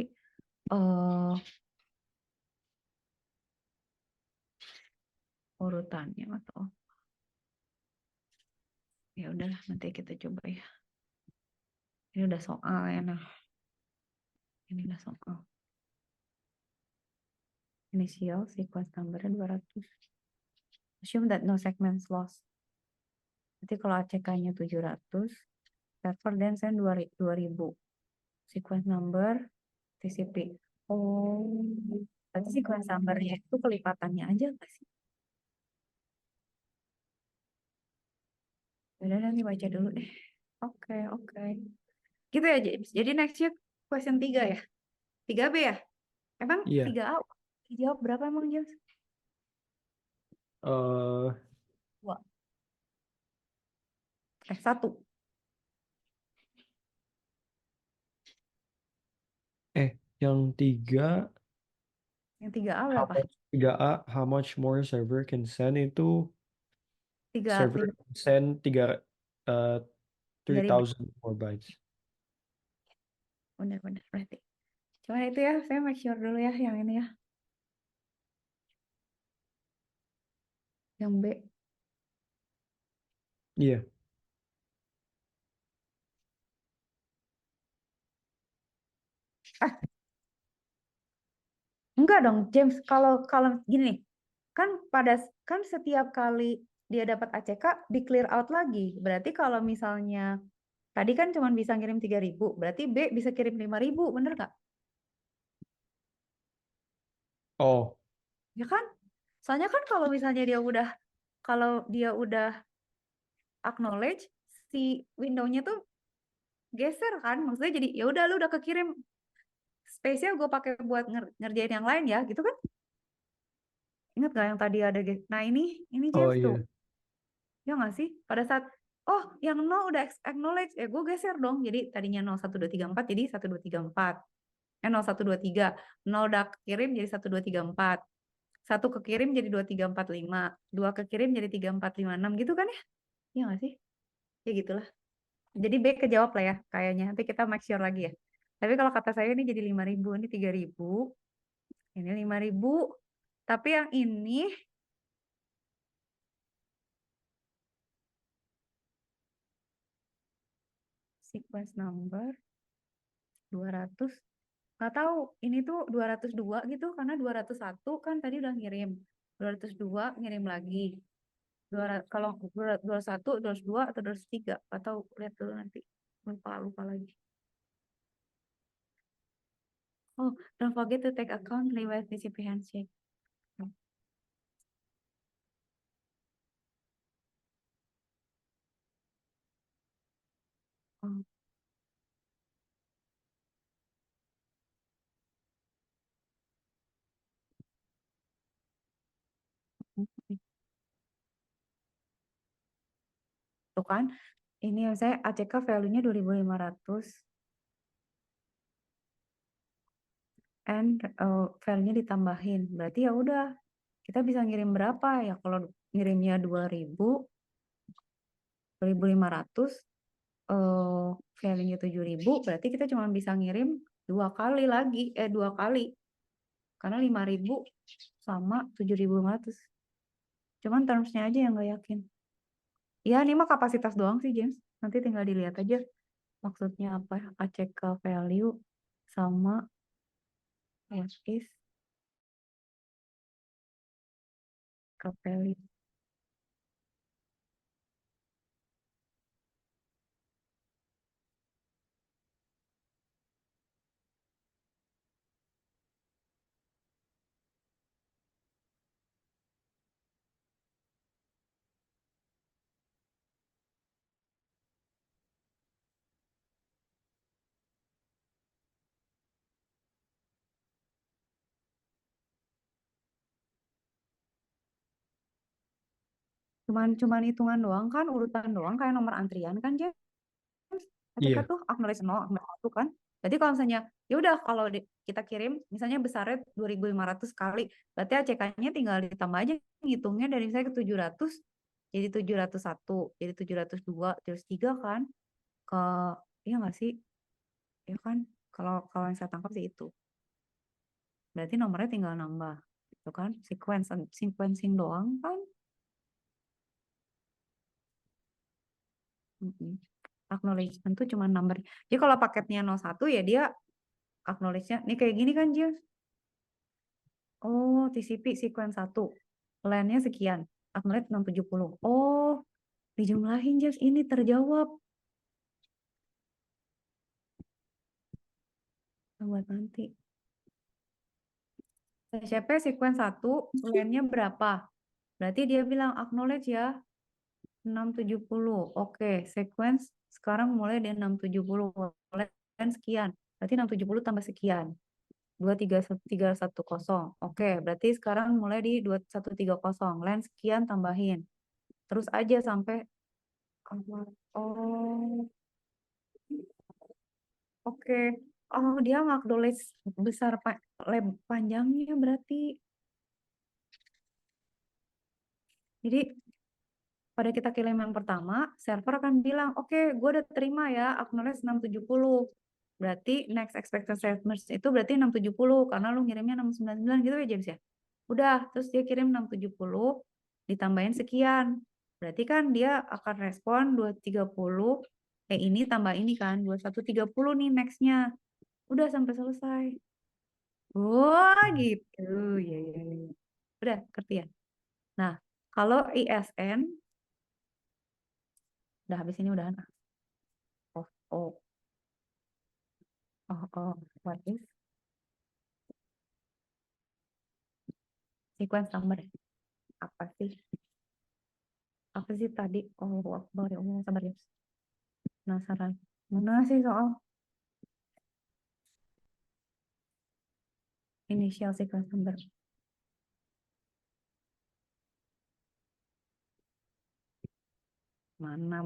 urutannya atau ya udahlah nanti kita coba ya. Ini udah soal ya nah. Ini udah soal. Initial sequence number-nya 200. Assume that no segments lost. Nanti kalau ACK-nya 700, server then send 2000. Sequence number TCP. Oh, berarti sequence number-nya itu kelipatannya aja nggak sih? Udah nanti baca dulu deh. Oke, oke. Gitu ya, James. Jadi next-nya question 3 ya? 3B ya? Emang Iya. 3A dijawab berapa emang, James? Eh, 2. 1. Yang 3, Yang 3A berapa? 3A, how much more server can send itu 3, server can send 3.000. 3,000 more bytes. Benar-benar berarti. Cuma itu ya, saya make sure dulu ya yang ini ya. Yang B. Iya. Enggak dong, James. Kalau kalau gini nih, kan setiap kali dia dapat ACK di clear out lagi. Berarti kalau misalnya tadi kan cuma bisa ngirim 3.000, berarti B bisa kirim 5.000, bener nggak? Oh, Ya kan? Soalnya kan kalau dia udah acknowledge, si window-nya tuh geser kan, maksudnya jadi ya udah lu udah kekirim, space-nya gue pakai buat ngerjain yang lain ya, gitu kan? Ingat gak yang tadi ada nah ini oh James tuh, iya. ya nggak sih? Pada saat oh yang 0 udah acknowledge, gue geser dong, jadi tadinya 0 1 2 3 4 jadi 1 2 3 4, 0 1 2 3, 0 udah kekirim jadi 1 2 3 4, 1 kekirim jadi 2 3 4 5, 2 kekirim jadi 3 4 5 6 gitu kan ya? Iya nggak sih? Ya gitulah. Jadi B kejawab lah ya kayaknya. Nanti kita make sure lagi ya. Tapi kalau kata saya ini jadi 5.000, ini 3.000, ini 5.000. Tapi yang ini sequence number 200. Nggak tahu, ini tuh 202 gitu karena 201 kan tadi udah ngirim. 202 ngirim lagi. Kalau 201, 202 atau 203 atau lihat dulu nanti. Lupa lagi. Oh, don't forget to take account lewat TCP handshake. Oh. Tuh kan, ini saya ACK value-nya 2.500 and value-nya ditambahin. Berarti ya udah, kita bisa ngirim berapa ya? Kalau ngirimnya 2.500, value-nya 7.000, berarti kita cuma bisa ngirim 2 kali lagi, 2 kali. Karena 5.000 sama 7.500. Cuman terms-nya aja yang nggak yakin. Ya, ini mah kapasitas doang sih, James. Nanti tinggal dilihat aja. Maksudnya apa ya? ACK value sama as is ke value. Cuman hitungan doang kan, urutan doang kayak nomor antrian kan, James. ACK Iya. tuh acknowledge 0, acknowledge 1 kan. Jadi kalau misalnya ya udah kalau kita kirim misalnya besarnya 2.500 kali, berarti ACK-nya tinggal ditambah aja, ngitungnya dari saya ke 700 jadi 701, jadi 702, terus 3 kan ke, iya nggak sih? Ya kan, kalau yang saya tangkap sih itu. Berarti nomornya tinggal nambah. Itu kan sequencing doang kan. Acknowledgement tuh cuma number. Jadi kalau paketnya 01 ya dia acknowledge-nya. Nih kayak gini kan, James. Oh, TCP sequence 1. LAN-nya sekian. Acknowledge 670. Oh, dijumlahin, James. Ini terjawab. Buat nanti. TCP sequence 1, LAN-nya berapa? Berarti dia bilang acknowledge ya 670. Oke, sequence sekarang mulai dari 670. LAN sekian. Berarti 670 tambah sekian. 23310. Oke, berarti sekarang mulai di 2130. LAN sekian tambahin. Terus aja sampai oh. Oke. Oh, dia acknowledge besar panjangnya berarti. Jadi pada kita kirim yang pertama, server akan bilang, oke, gue udah terima ya, acknowledge 670. Berarti next expected service itu berarti 670 karena lu ngirimnya 699 gitu ya James ya. Udah, terus dia kirim 670 ditambahin sekian. Berarti kan dia akan respon 230, ini tambah ini kan 2130 nih nextnya. Udah sampai selesai. Wah, gitu. Ya, ya, ya. Udah, ngerti ya. Nah, kalau ISN udah habis ini udahan. Oh, oh, oh. What is sequence number? Apa sih? Apa sih tadi? Oh, Akbar ya Allah, sabar ya. Penasaran. Mana sih soal initial sequence number? Mana?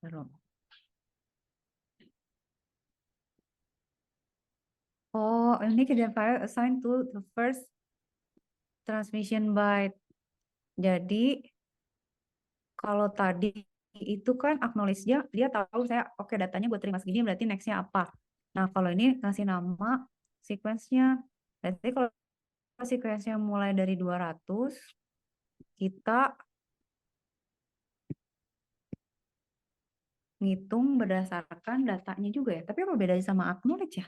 Taruh. Oh, ini file assigned to the first transmission byte. Jadi kalau tadi itu kan acknowledge dia tahu saya oke datanya gue terima segini berarti nextnya apa. Nah kalau ini ngasih nama sequence-nya. Berarti kalau sequence-nya mulai dari 200 kita ngitung berdasarkan datanya juga ya. Tapi apa bedanya sama acknowledge ya?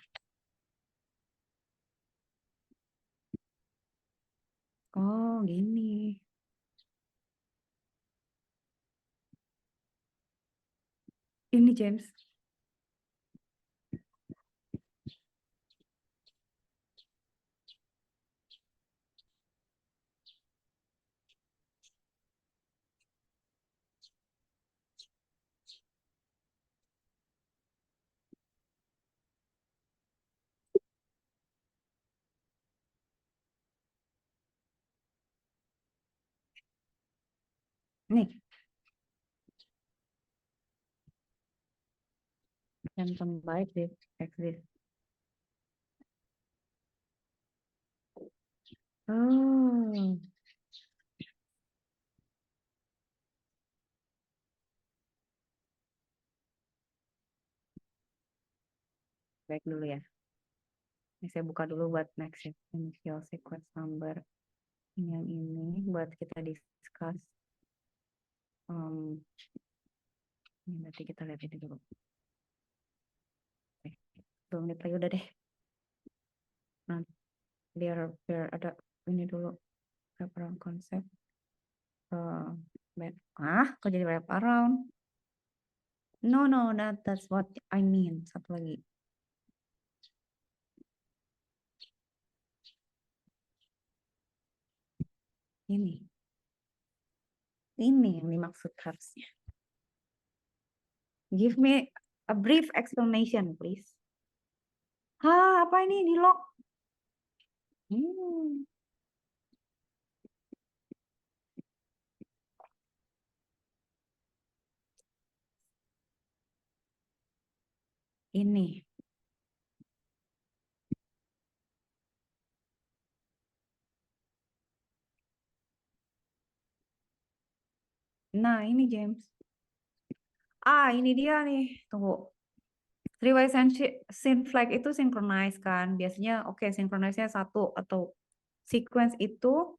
Oh gini. Ini James. Nih. Yang terbaik deh. Exist. Oh. Baik dulu ya. Ini saya buka dulu buat next initial sequence number. Yang ini buat kita discuss. Ini nanti kita lihat ini dulu. Oke, 2 menit lagi udah deh. Nah, biar ada ini dulu. Wrap around konsep. Kok jadi wrap around? No, that's what I mean. Satu lagi. Ini yang dimaksud harusnya. Give me a brief explanation, please. Apa ini di lock? Ini. Nah, ini James. Ini dia nih. Tunggu. Three-way sync flag itu synchronize kan. Biasanya synchronize-nya 1 atau sequence itu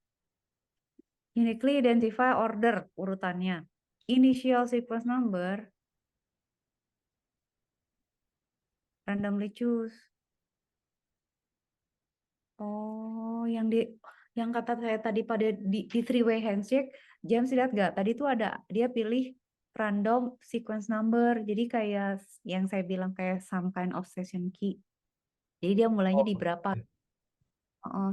uniquely identify order urutannya. Initial sequence number randomly choose. Oh, yang kata saya tadi pada di three-way handshake, James lihat gak? Tadi tuh ada dia pilih random sequence number. Jadi kayak yang saya bilang kayak some kind of session key. Jadi dia mulainya di berapa?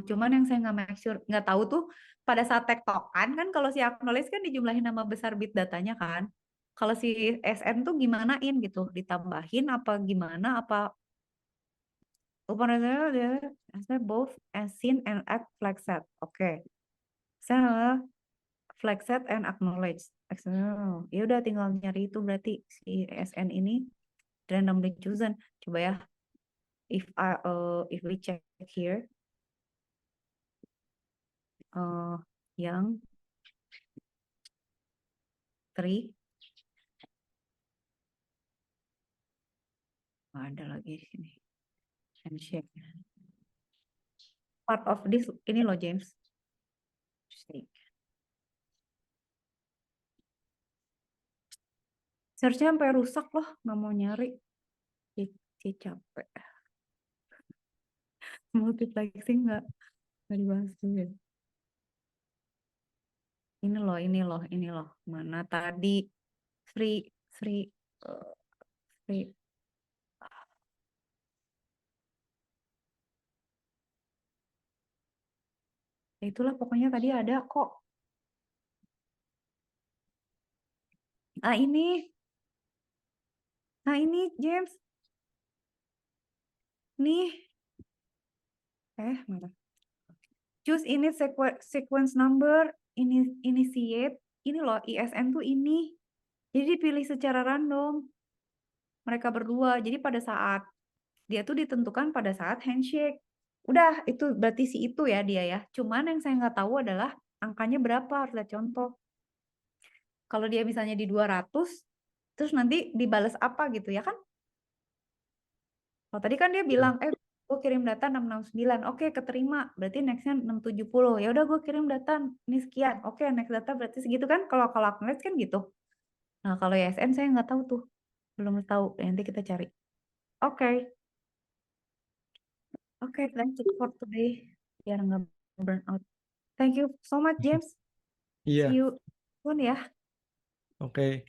Cuman yang saya nggak make sure, nggak tahu tuh pada saat tektokan kan kalau si acknowledge kan dijumlahin nama besar bit datanya kan. Kalau si SN tuh gimanain gitu, ditambahin apa gimana, apa saya both as seen and act flag set. Oke. Saya flag set and acknowledge. Ya udah tinggal nyari itu berarti si SN ini randomly chosen. Coba ya, if we check here, yang 3 ada lagi di sini. Handshake. Part of this ini loh James. Searchnya sampai rusak loh, nggak mau nyari. Capek. Multiplexing nggak dibahas dulu ya. Ini loh. Mana tadi Sri itulah pokoknya tadi ada kok. Ini James. Nih. Mana? Choose init sequence number, initiate. Ini loh, ISN tuh ini. Jadi dipilih secara random. Mereka berdua. Jadi pada saat dia tuh ditentukan pada saat handshake. Udah, itu berarti si itu ya dia ya. Cuman yang saya nggak tahu adalah angkanya berapa, harus lihat contoh. Kalau dia misalnya di 200, terus nanti dibales apa gitu ya kan? Kalau tadi kan dia bilang, gue kirim data 669, oke keterima, berarti nextnya 670. Ya udah gue kirim data ini sekian, oke next data berarti segitu kan? Kalau acknowledge kan gitu. Nah kalau YSN saya nggak tahu tuh, belum tahu. Nanti kita cari. Oke, that's it for today. Biar nggak burn out. Thank you so much James. Iya, See you soon ya. oke.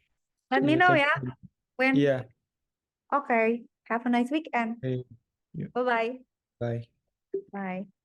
Let me Iya, know thank ya you. when. Iya, Okay, have a nice weekend. oke. Yuk, Bye-bye. bye. Bye.